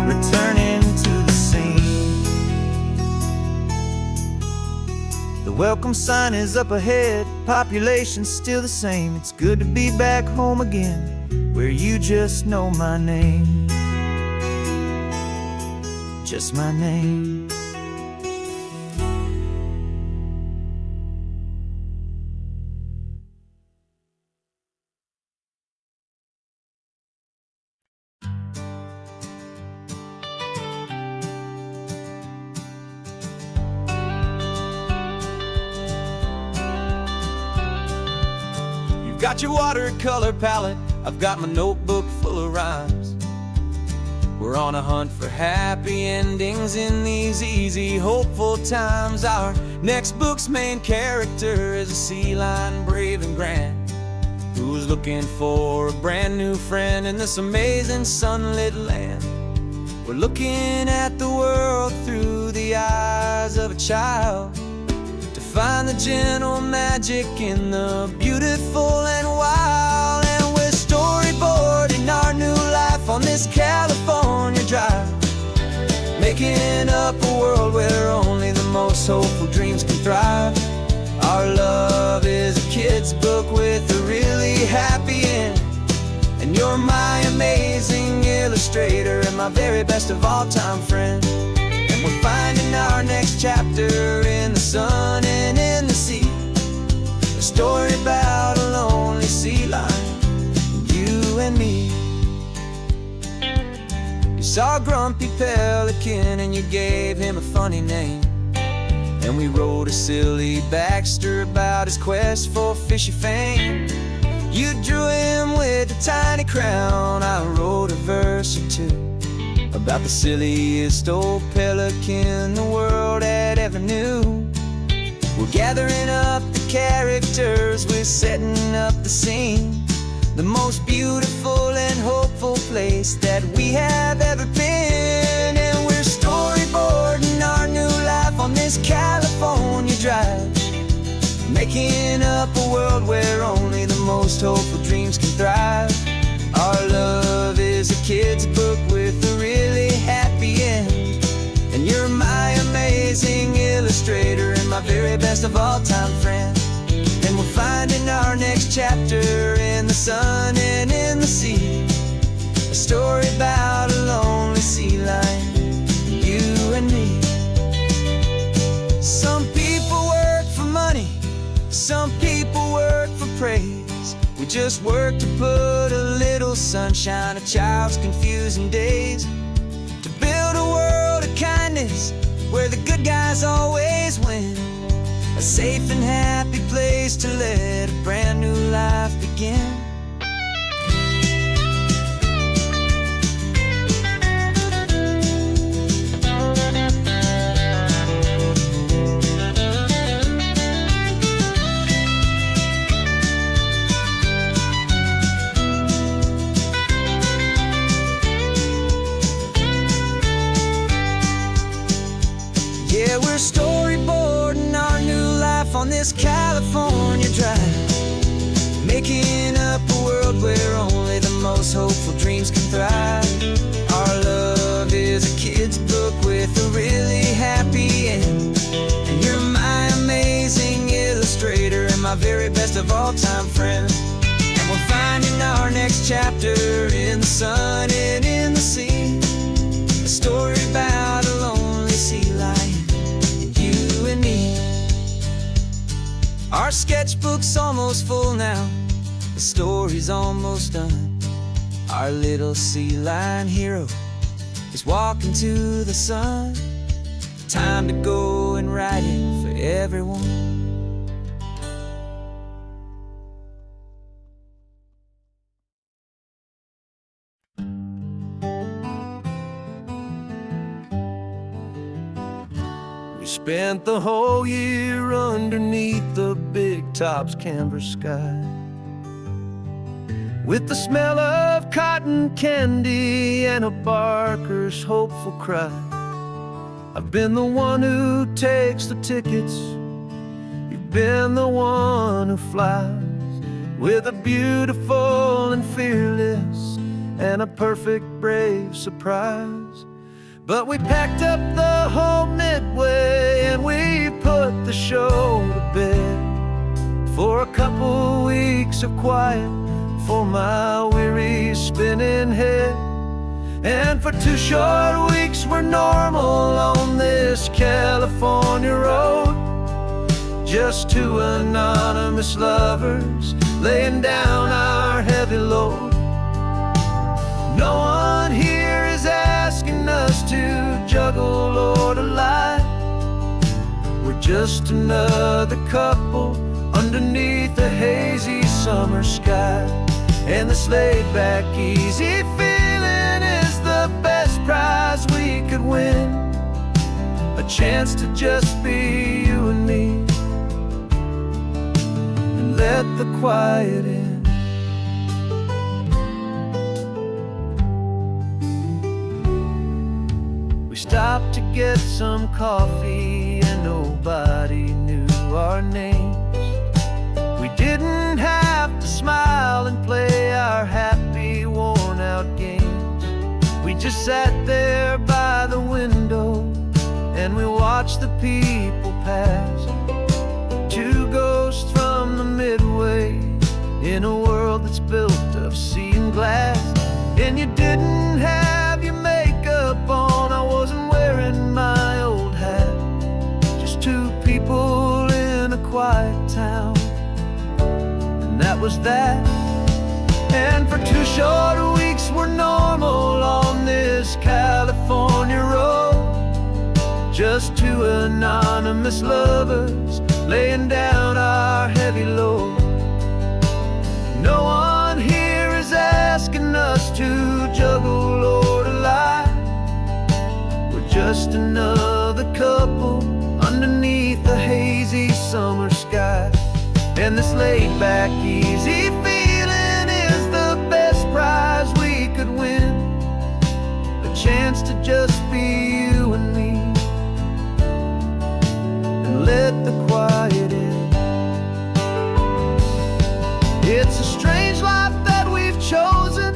returning to the scene. The welcome sign is up ahead, population's still the same. It's good to be back home again, where you just know my name. Just my name. Got your watercolor palette, I've got my notebook full of rhymes. We're on a hunt for happy endings in these easy, hopeful times. Our next book's main character is a sea lion, brave and grand, who's looking for a brand new friend in this amazing sunlit land. We're looking at the world through the eyes of a child, find the gentle magic in the beautiful and wild. And we're storyboarding our new life on this California drive, making up a world where only the most hopeful dreams can thrive. Our love is a kid's book with a really happy end, and you're my amazing illustrator and my very best of all time friend. We're finding our next chapter in the sun and in the sea, a story about a lonely sea lion, you and me. You saw a grumpy pelican and you gave him a funny name, and we wrote a silly Baxter about his quest for fishy fame. You drew him with a tiny crown, I wrote a verse or two about the silliest old pelican the world had ever knew. We're gathering up the characters, we're setting up the scene, the most beautiful and hopeful place that we have ever been. And we're storyboarding our new life on this California drive, making up a world where only the most hopeful dreams can thrive. Our love is a kid's book with a really happy end, and you're my amazing illustrator and my very best of all time friend. And we're finding our next chapter in the sun and in the sea, a story about a lonely sea lion, you and me. Some people work for money, some people work for praise. We just work to put a little sunshine in a child's confusing days, to build a world of kindness where the good guys always win, a safe and happy place to let a brand new life begin. Yeah, we're storyboarding our new life on this California drive, making up a world where only the most hopeful dreams can thrive. Our love is a kid's book with a really happy end, and you're my amazing illustrator and my very best of all time friend. And we're finding our next chapter in the sun and in the sea, a story about a lonely sea lion, you and me. Our sketchbook's almost full now, the story's almost done. Our little sea lion hero is walking to the sun. Time to go and write it for everyone. We spent the whole year underneath the big top's canvas sky, with the smell of cotton candy and a barker's hopeful cry. I've been the one who takes the tickets, you've been the one who flies, with a beautiful and fearless and a perfect brave surprise. But we packed up the whole Midway and we put the show to bed for a couple weeks of quiet for my weary spinning head. And for 2 short weeks we're normal on this California road, just 2 anonymous lovers laying down our heavy load. No one here is asking us to juggle or to lie. We're just another couple underneath a hazy summer sky. And this laid-back, easy feeling is the best prize we could win. A chance to just be you and me, and let the quiet in. We stopped to get some coffee and nobody knew our names. We didn't have to smile and play our happy, worn-out games. We just sat there by the window and we watched the people pass. 2 ghosts from the Midway in a world that's built of sea and glass. And you didn't have your makeup on, I wasn't wearing my old hat. Just 2 people in a quiet town, and that was that. And for 2 short weeks we're normal on this California road, just 2 anonymous lovers laying down our heavy load. No one here is asking us to juggle or to lie. We're just another couple underneath the hazy summer sky. And this laid-back, easy feeling is the best prize we could win. A chance to just be you and me, and let the quiet in. It's a strange life that we've chosen,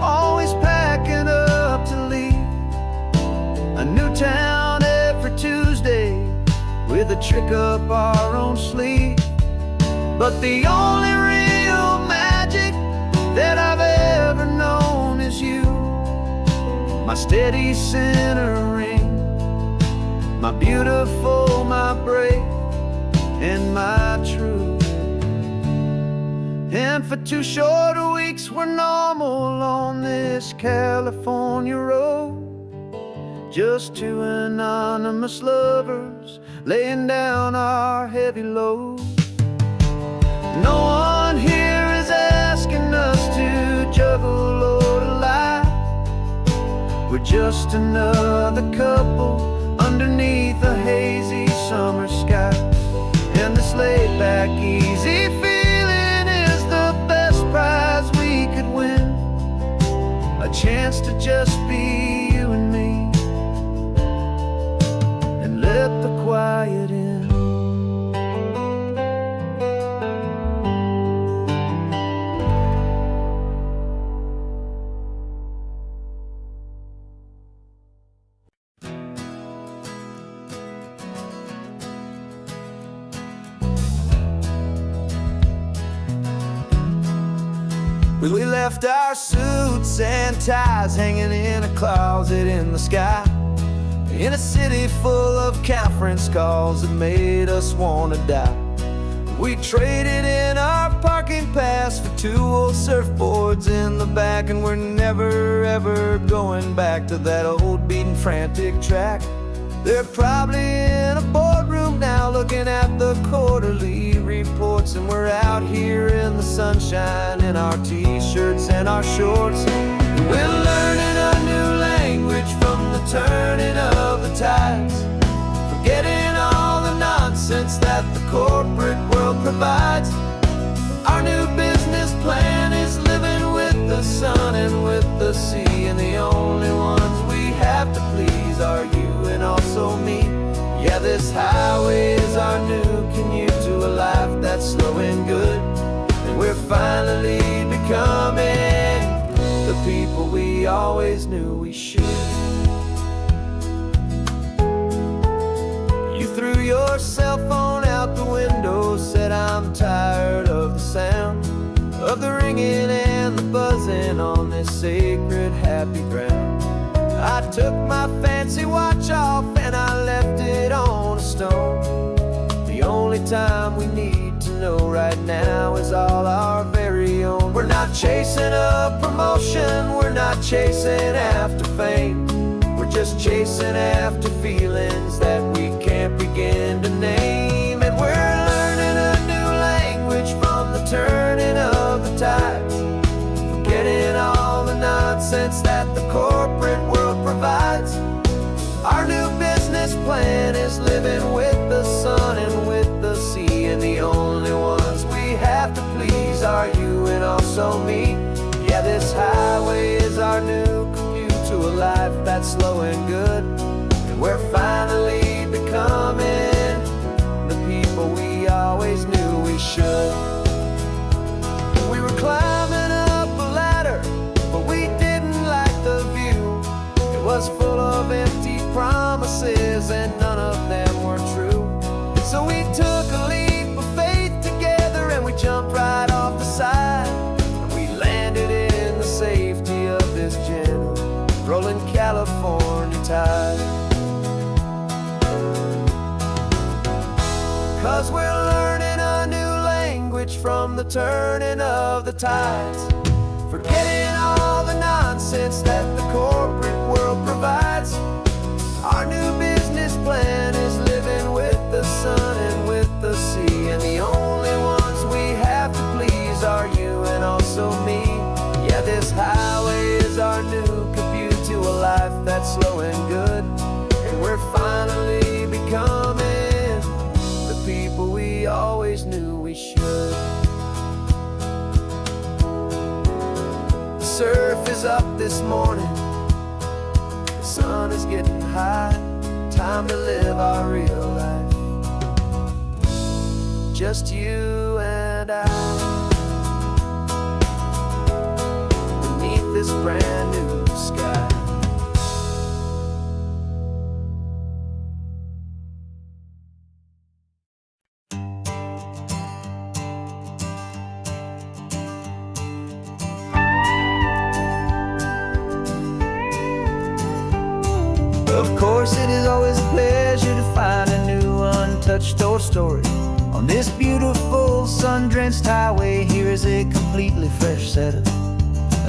always packing up to leave. A new town every Tuesday with a trick up our own sleeve. But the only real magic that I've ever known is you, my steady centering, my beautiful, my brave, and my true. And for 2 short weeks we're normal on this California road, just 2 anonymous lovers laying down our heavy load. No one here is asking us to juggle or to lie. We're just another couple underneath a hazy summer sky. And this laid-back, easy feeling is the best prize we could win. A chance to just be you and me, and let the quiet in. We left our suits and ties hanging in a closet in the sky, in a city full of conference calls that made us want to die. We traded in our parking pass for 2 old surfboards in the back, and we're never ever going back to that old beaten frantic track. They're probably in a boardroom now looking at the quarterly reports, and we're out here in the sunshine in our t-shirts and our shorts. We're learning a new language from the turning of the tides, forgetting all the nonsense that the corporate world provides. Our new business plan is living with the sun and with the sea, and the only ones we have to please are you and also me. Yeah, this highway is our new commute to a life that's slow and good, and we're finally becoming the people we always knew we should. threw your cell phone out the window, said I'm tired of the sound of the ringing and the buzzing on this sacred happy ground. I took my fancy watch off and I left it on a stone. The only time we need to know right now is all our very own. We're not chasing a promotion, we're not chasing after fame. We're just chasing after feelings that we can't begin to name. And we're learning a new language from the turning of the tides, forgetting all the nonsense that the corporate world provides. Our new business plan is living with the sun and with the sea, and the only ones we have to please are you and also me. Yeah, this highway is our new commute to a life that's slow and good, and we're finally becoming the people we always knew we should. We were climbing up a ladder, but we didn't like the view. It was full of empty promises and none of them were true. So we took a leap of faith together and we jumped right off the side, and we landed in the safety of this gentle rolling California tide. 'Cause we're learning a new language from the turning of the tides, forgetting all the nonsense that the corporate world provides. Our new business plan is living with the sun and with the sea, and the only ones we have to please are you and also me. Yeah, this highway is our new commute to a life that's slow and good, and we're finally becoming the people we always knew we should. The surf is up this morning, the sun is getting high, time to live our real life, just you and I, beneath this brand new sky. Of course, it is always a pleasure to find a new untouched old story. On this beautiful sun-drenched highway, here is a completely fresh set of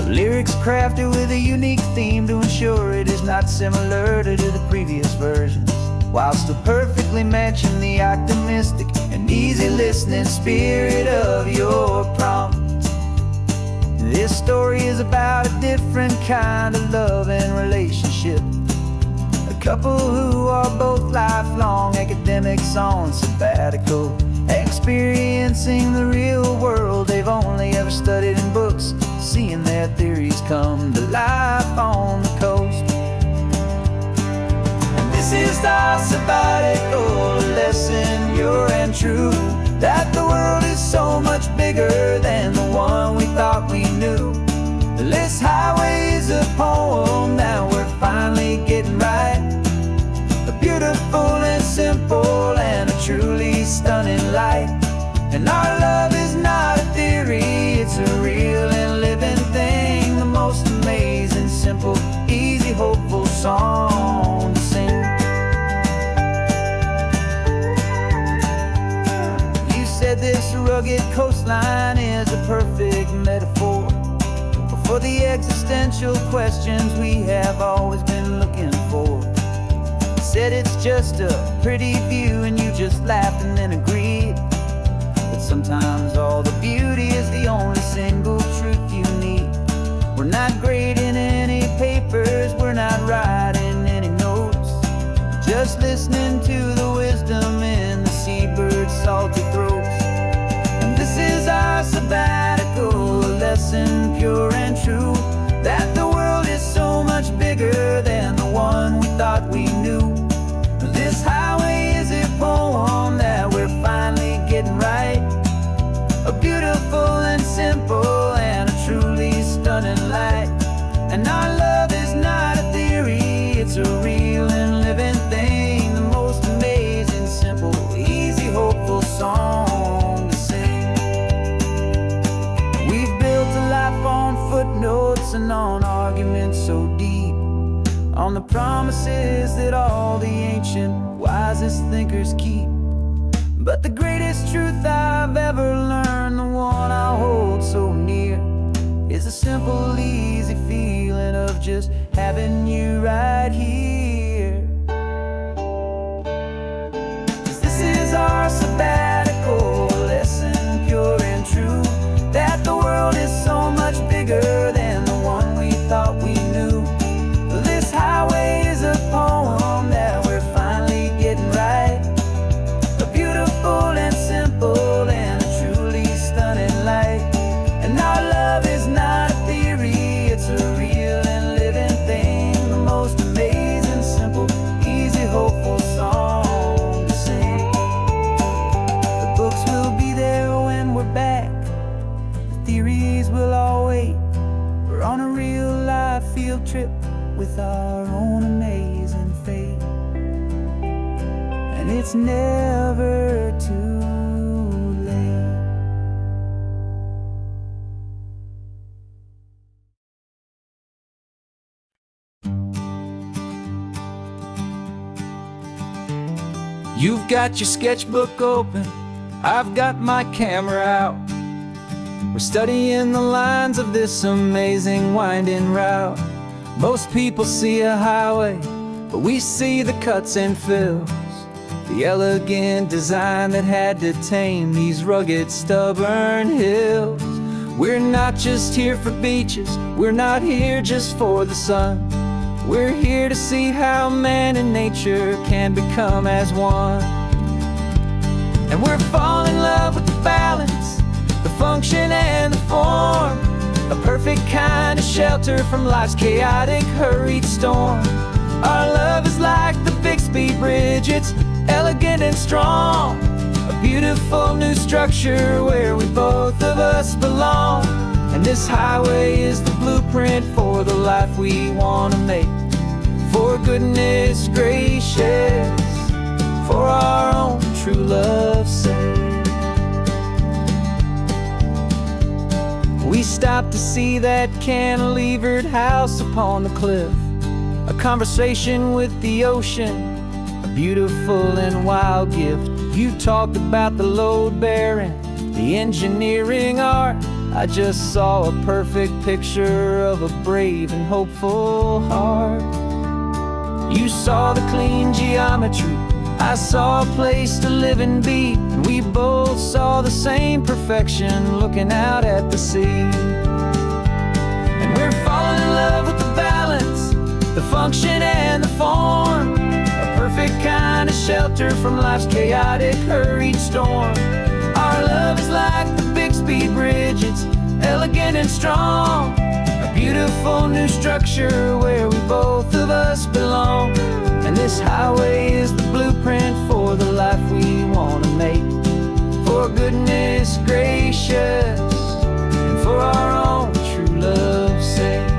lyrics crafted with a unique theme to ensure it is not similar to the previous versions, while still perfectly matching the optimistic and easy listening spirit of your prompt. This story is about a different kind of love and relationship. A couple who are both lifelong academics on sabbatical, experiencing the real world they've only ever studied in books, seeing their theories come to life on the coast. And this is our sabbatical lesson, pure and true, that the world is so much bigger than the one we thought we knew. This highway is a poem that we're finally getting right, a beautiful and simple and a truly stunning light. And our love is not a theory, it's a real and living thing, the most amazing, simple, easy, hopeful song to sing. You said this rugged coastline is a perfect metaphor for the existential questions we have always been looking for. You said it's just a pretty view and you just laughed and then agreed, but sometimes all the beauty is the only single truth you need. We're not grading any papers, we're not writing any notes, just listening to the wisdom in the seabird's salty throats. And this is our sabbatical lesson, pure and true, that the world is so much bigger than the one we thought we knew. This highway is a poem that we're finally getting right, a beautiful and simple and a truly stunning light. And our love is not a theory, it's a real and living thing, the most amazing, argument so deep on the promises that all the ancient wisest thinkers keep. But the greatest truth I've ever learned, the one I hold so near, is a simple, easy feeling of just having you right here. 'Cause this is our sabbatical, a lesson pure and true, that the world is so much bigger than the one we thought we knew. This highway is a poem that we're finally getting right, a beautiful and simple and a truly stunning light. And our love is not a theory, it's a real and living thing, the most amazing, simple, easy, hopeful song to sing. The books will be there when we're back, the theories will all wait. We're on a real life field trip with our own amazing fate, and it's never too late. You've got your sketchbook open, I've got my camera out. We're studying the lines of this amazing winding route. Most people see a highway, but we see the cuts and fills, the elegant design that had to tame these rugged, stubborn hills. We're not just here for beaches, we're not here just for the sun. We're here to see how man and nature can become as one. And we're falling in love with the balance, the function and the form, a perfect kind of shelter from life's chaotic, hurried storm. Our love is like the Bixby Bridge, it's elegant and strong, a beautiful new structure where we both of us belong. And this highway is the blueprint for the life we want to make. For goodness gracious, for our own true love's sake. We stopped to see that cantilevered house upon the cliff, a conversation with the ocean, a beautiful and wild gift. You talked about the load bearing, the engineering art. I just saw a perfect picture of a brave and hopeful heart. You saw the clean geometry, I saw a place to live and be, and we both saw the same perfection looking out at the sea. And we're falling in love with the balance, the function and the form, a perfect kind of shelter from life's chaotic, hurried storm. Our love is like the Bixby Bridge, it's elegant and strong, a beautiful new structure where we both of us belong. And this highway is the blueprint for the life we want to make. For goodness gracious, and for our own true love's sake.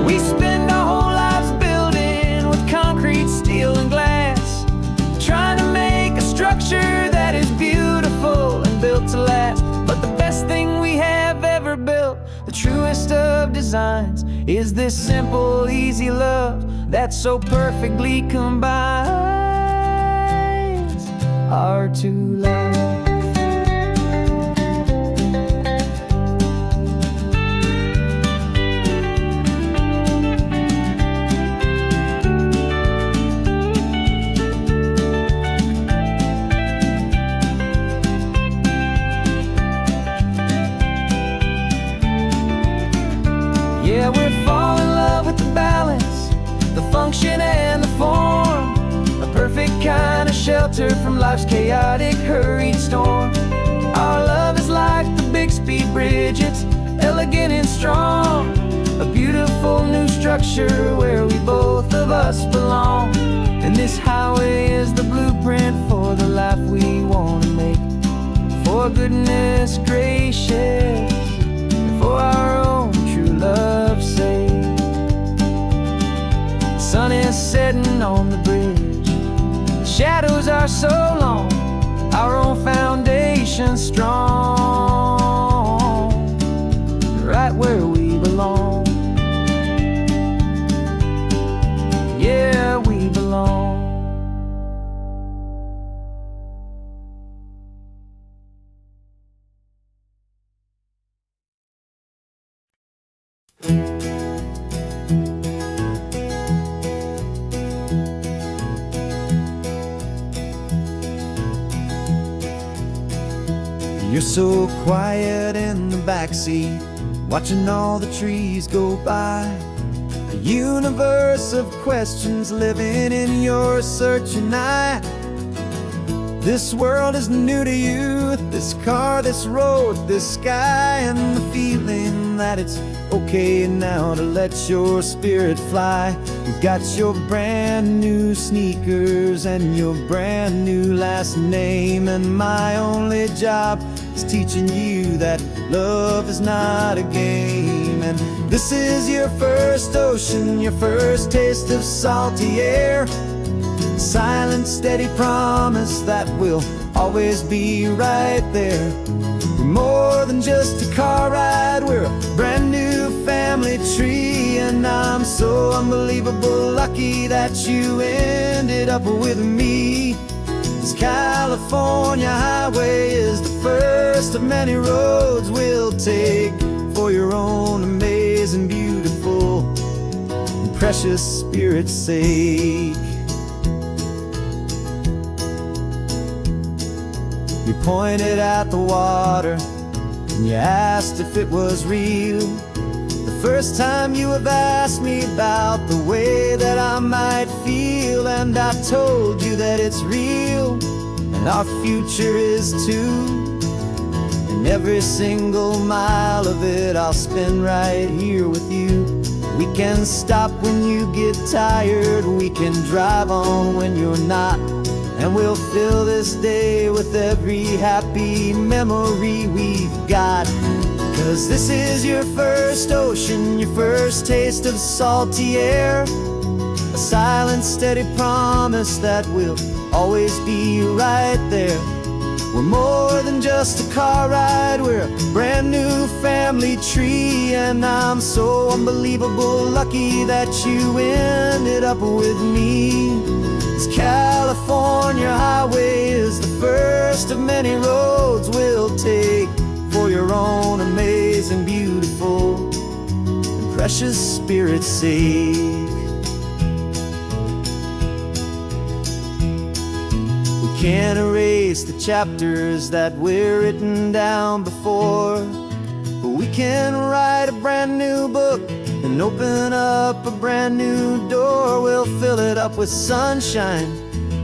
We spend our whole lives building with concrete, steel, and glass, trying to make a structure that is beautiful and built to last. But the best thing we have ever built, the truest of designs, is this simple, easy love that so perfectly combines our two lives. Yeah, we're falling in love with the balance, the function and the form, a perfect kind of shelter from life's chaotic, hurried storm. Our love is like the Bixby Bridge, it's elegant and strong, a beautiful new structure where we both of us belong. And this highway is the blueprint for the life we want to make. For goodness gracious, for our own true love's sake. The sun is setting on the bridge, the shadows are so long, our own foundation strong. You're so quiet in the backseat, watching all the trees go by. A universe of questions living in your searching eye. This world is new to you, this car, this road, this sky, and the feeling that it's okay now to let your spirit fly. You've got your brand new sneakers and your brand new last name, and my only job is teaching you that love is not a game. And this is your first ocean, your first taste of salty air. Silent, steady promise that we'll always be right there. We're more than just a car ride, we're a brand new family tree. And I'm so unbelievable lucky that you ended up with me. This California highway is the first of many roads we'll take for your own amazing, beautiful, and precious spirit's sake. You pointed at the water and you asked if it was real. The first time you have asked me about the way that I might feel, and I told you that it's real and our future is too. And every single mile of it I'll spend right here with you. We can stop when you get tired, we can drive on when you're not, and we'll fill this day with every happy memory we've got. 'Cause this is your first ocean, your first taste of salty air. A silent, steady promise that we'll always be right there. We're more than just a car ride, we're a brand new family tree. And I'm so unbelievable lucky that you ended up with me. This California highway is the first of many roads we'll take for your own amazing, beautiful, and precious spirit's sake. We can't erase the chapters that were written down before, but we can write a brand new book and open up a brand new door. We'll fill it up with sunshine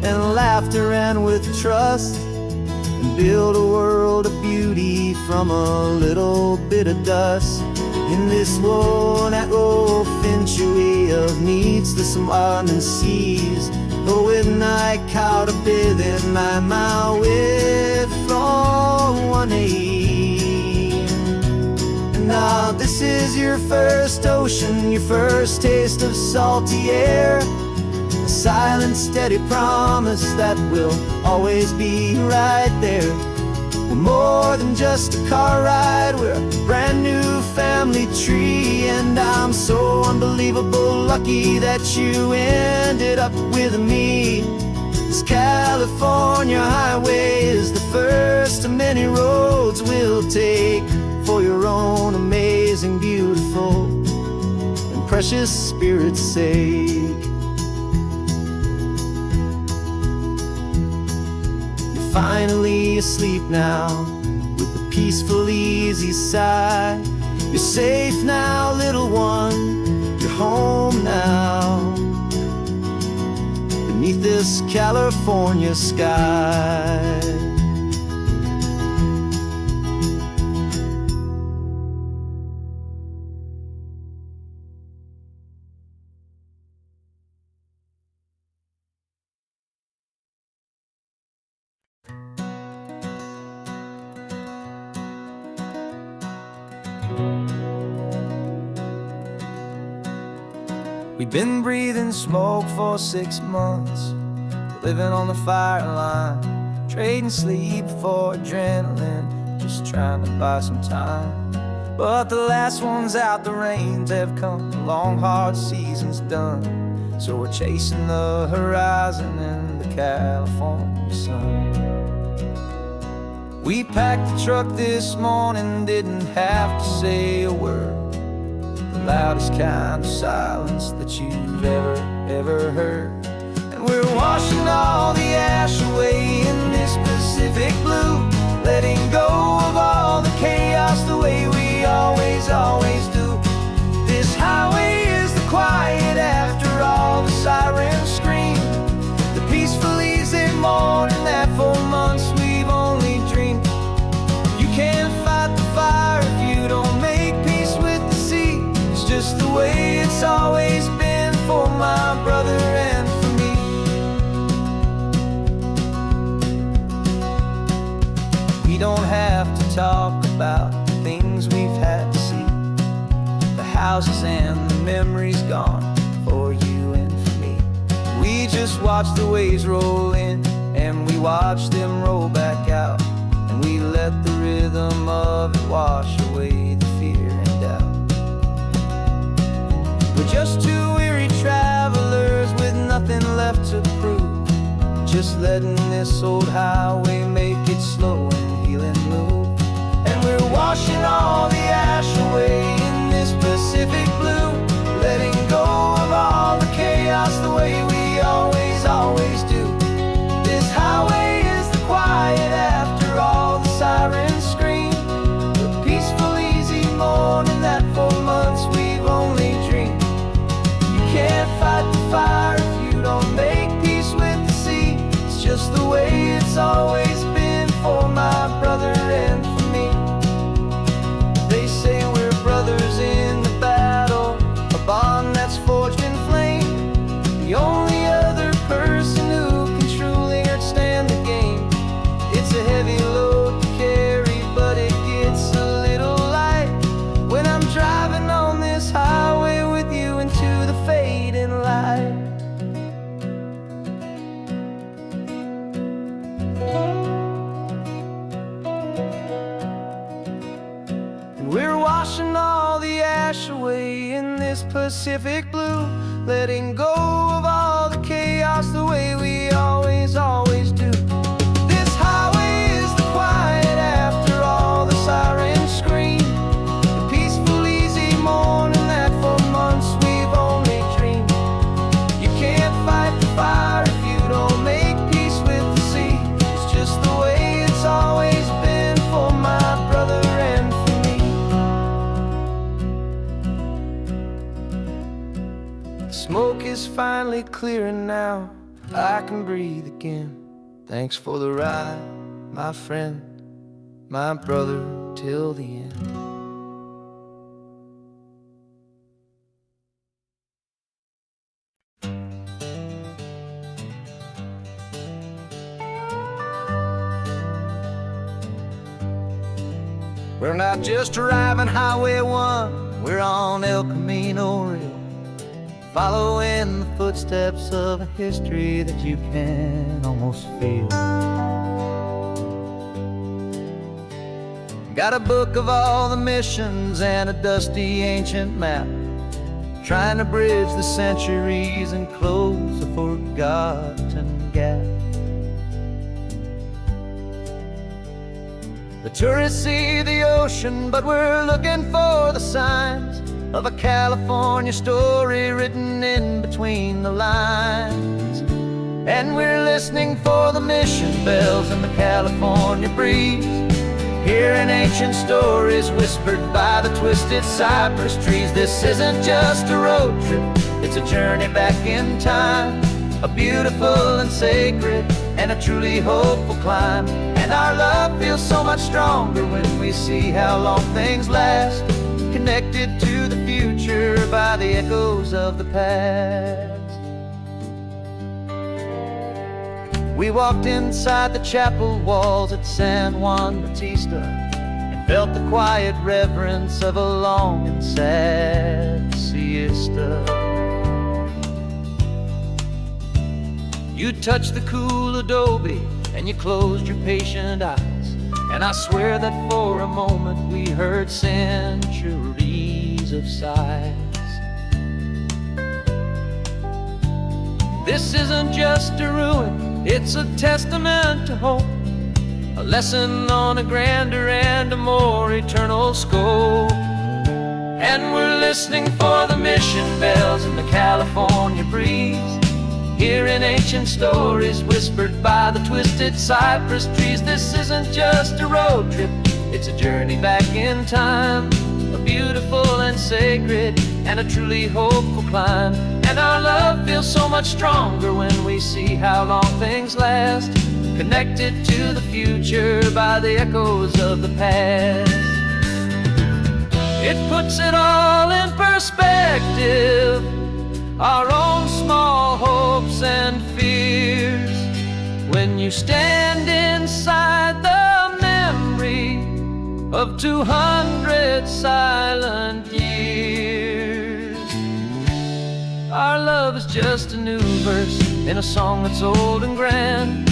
and laughter and with trust, and build a world of beauty from a little bit of dust. In this world that finchue of needs the smiling seas, oh, with night caught a bit in my way from one aim. Now this is your first ocean, your first taste of salty air. A silent, steady promise that we'll always be right there. We're more than just a car ride, we're a brand new family tree. And I'm so unbelievable lucky that you ended up with me. This California highway is the first of many roads we'll take for your own amazing, beautiful, and precious spirit's sake. You're finally asleep now with a peaceful, easy sigh. You're safe now, little one, you're home now, beneath this California sky. We've been breathing smoke for 6 months, living on the fire line, trading sleep for adrenaline, just trying to buy some time. But the last one's out, the rains have come, the long hard season's done, so we're chasing the horizon in the California sun. We packed the truck this morning, didn't have to say a word. loudest kind of silence that you've ever heard. And we're washing all the ash away in this Pacific blue, letting go of all the chaos the way we always do. This highway is the quiet after all the sirens scream, the peaceful easy morning that for months we've only dreamed. You can't fight the fire if you don't make peace with the sea. It's just the way it's always been for my brother and for me. We don't have to talk about the things we've had to see, the houses and the memories gone for you and for me. We just watch the waves roll in and we watch them roll back out, and we let the rhythm of it wash away the fear and doubt. We're just two weary travelers with nothing left to prove, just letting this old highway make it slow and healing move. And we're washing all the ash away in this Pacific blue, letting go of all the chaos the way we always do. This highway is the quiet after all the sirens scream, the peaceful easy morning that for months we've only dreamed. You can't fight the fire if you don't make peace with the sea. It's just the way it's always been for my brother and for me. They say we're brothers in the battle, a bond that's forged in flame. The only other person who can truly understand the game. It's a heavy load to carry, but it gets a little light when I'm driving on this highway with you into the fading light. And we're washing all the ash away in this Pacific blue, letting go of all the chaos the way we always do. This highway is the quiet after all the sirens scream, the peaceful easy morning that for months we've only dreamed. You can't fight the fire if you don't make peace with the sea. It's just the way it's always been for my brother and for me. The smoke is finally clearing now, I can breathe again. Thanks for the ride, my friend, my brother, till the end. We're not just driving Highway 1, we're on El Camino Real, following the footsteps of a history that you can almost feel. Got a book of all the missions and a dusty ancient map, trying to bridge the centuries and close a forgotten gap. The tourists see the ocean, but we're looking for the signs of a California story written in between the lines. And we're listening for the mission bells in the California breeze, hearing ancient stories whispered by the twisted cypress trees. This isn't just a road trip, it's a journey back in time, a beautiful and sacred and a truly hopeful climb. And our love feels so much stronger when we see how long things last, connected to the future by the echoes of the past. We walked inside the chapel walls at San Juan Bautista and felt the quiet reverence of a long and sad siesta. You touched the cool adobe and you closed your patient eyes, and I swear that for a moment we heard centuries of sighs. This isn't just a ruin, it's a testament to hope, a lesson on a grander and a more eternal scope. And we're listening for the mission bells in the California breeze, hearing ancient stories whispered by the twisted cypress trees. This isn't just a road trip, it's a journey back in time, a beautiful and sacred and a truly hopeful climb. And our love feels so much stronger when we see how long things last, connected to the future by the echoes of the past. It puts it all in perspective, our own small hopes and fears, when you stand inside the memory of 200 silent years. Our love is just a new verse in a song that's old and grand,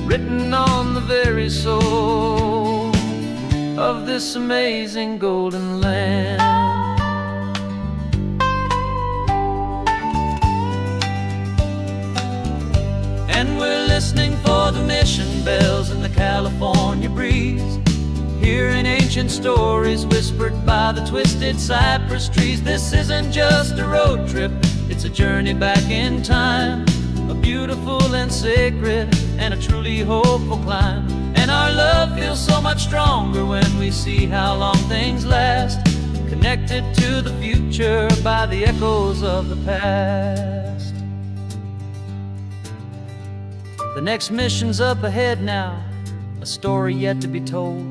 written on the very soul of this amazing golden land. And we're listening for the mission bells in the California breeze, hearing ancient stories whispered by the twisted cypress trees. This isn't just a road trip, it's a journey back in time, a beautiful and sacred and a truly hopeful climb. And our love feels so much stronger when we see how long things last, connected to the future by the echoes of the past. The next mission's up ahead now, a story yet to be told,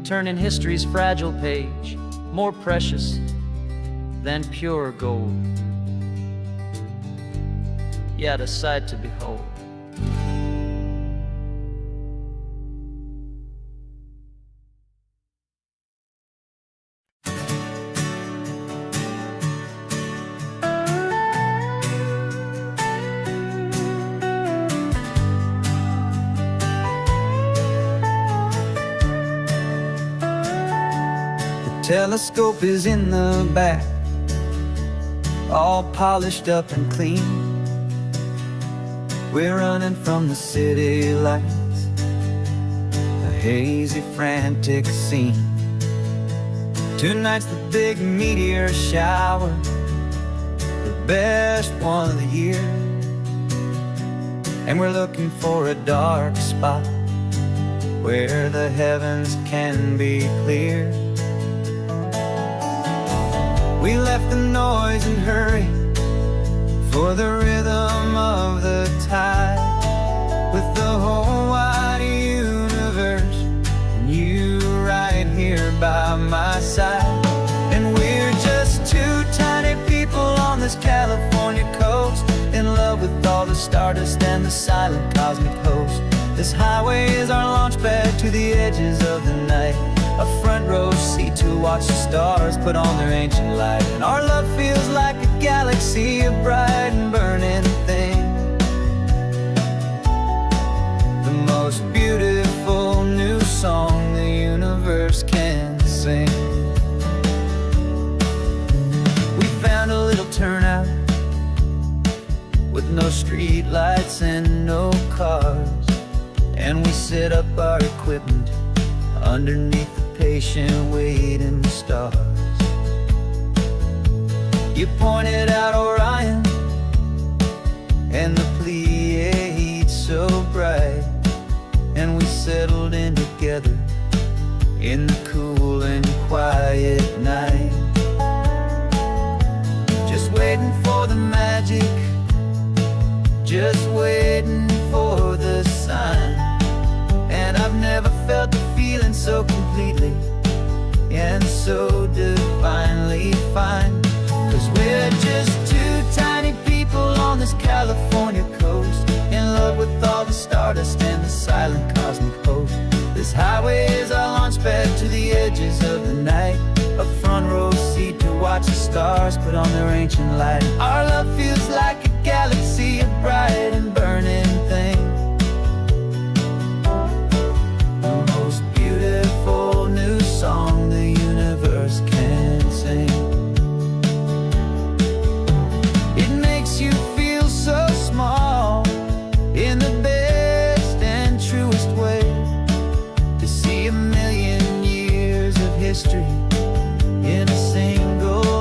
turning history's fragile page more precious than pure gold. Yet a sight to behold. Telescope is in the back, all polished up and clean. We're running from the city lights, a hazy, frantic scene. Tonight's the big meteor shower, the best one of the year. And we're looking for a dark spot where the heavens can be clear. We left the noise and hurry for the rhythm of the tide, with the whole wide universe and you right here by my side. And we're just two tiny people on this California coast, in love with all the stardust and the silent cosmic host. This highway is our launch pad to the edges of the night, a front row seat to watch the stars put on their ancient light. And our love feels like a galaxy, a bright and burning thing, the most beautiful new song the universe can sing. We found a little turnout with no street lights and no cars, and we set up our equipment underneath the patient waiting stars. You pointed out Orion and the Pleiades so bright, and we settled in together in the cool and quiet night, just waiting for the magic, just waiting for the sign. And I've never felt the feeling so completely and so divinely fine, 'cause we're just two tiny people on this California coast, in love with all the stardust and the silent cosmic host. This highway is our launch pad to the edges of the night, a front row seat to watch the stars put on their ancient light. Our love feels like a galaxy, a bright and burning thing, the most beautiful new song the universe can sing. It makes you feel so small in the best and truest way, to see a million years of history in a single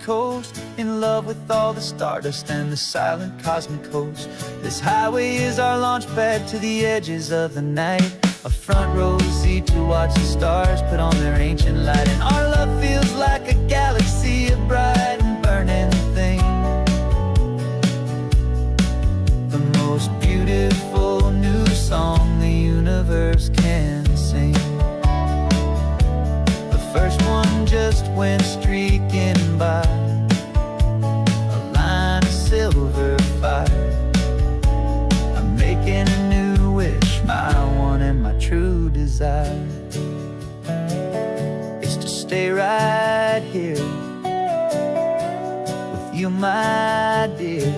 coast, in love with all the stardust and the silent cosmic host. This highway is our launch pad to the edges of the night, a front row seat to watch the stars put on their ancient light. And our love feels like a galaxy of bright and burning things, the most beautiful new song the universe can sing. The first one just went streaking by, a line of silver fire. I'm making a new wish, my one and my true desire is to stay right here with you, my dear.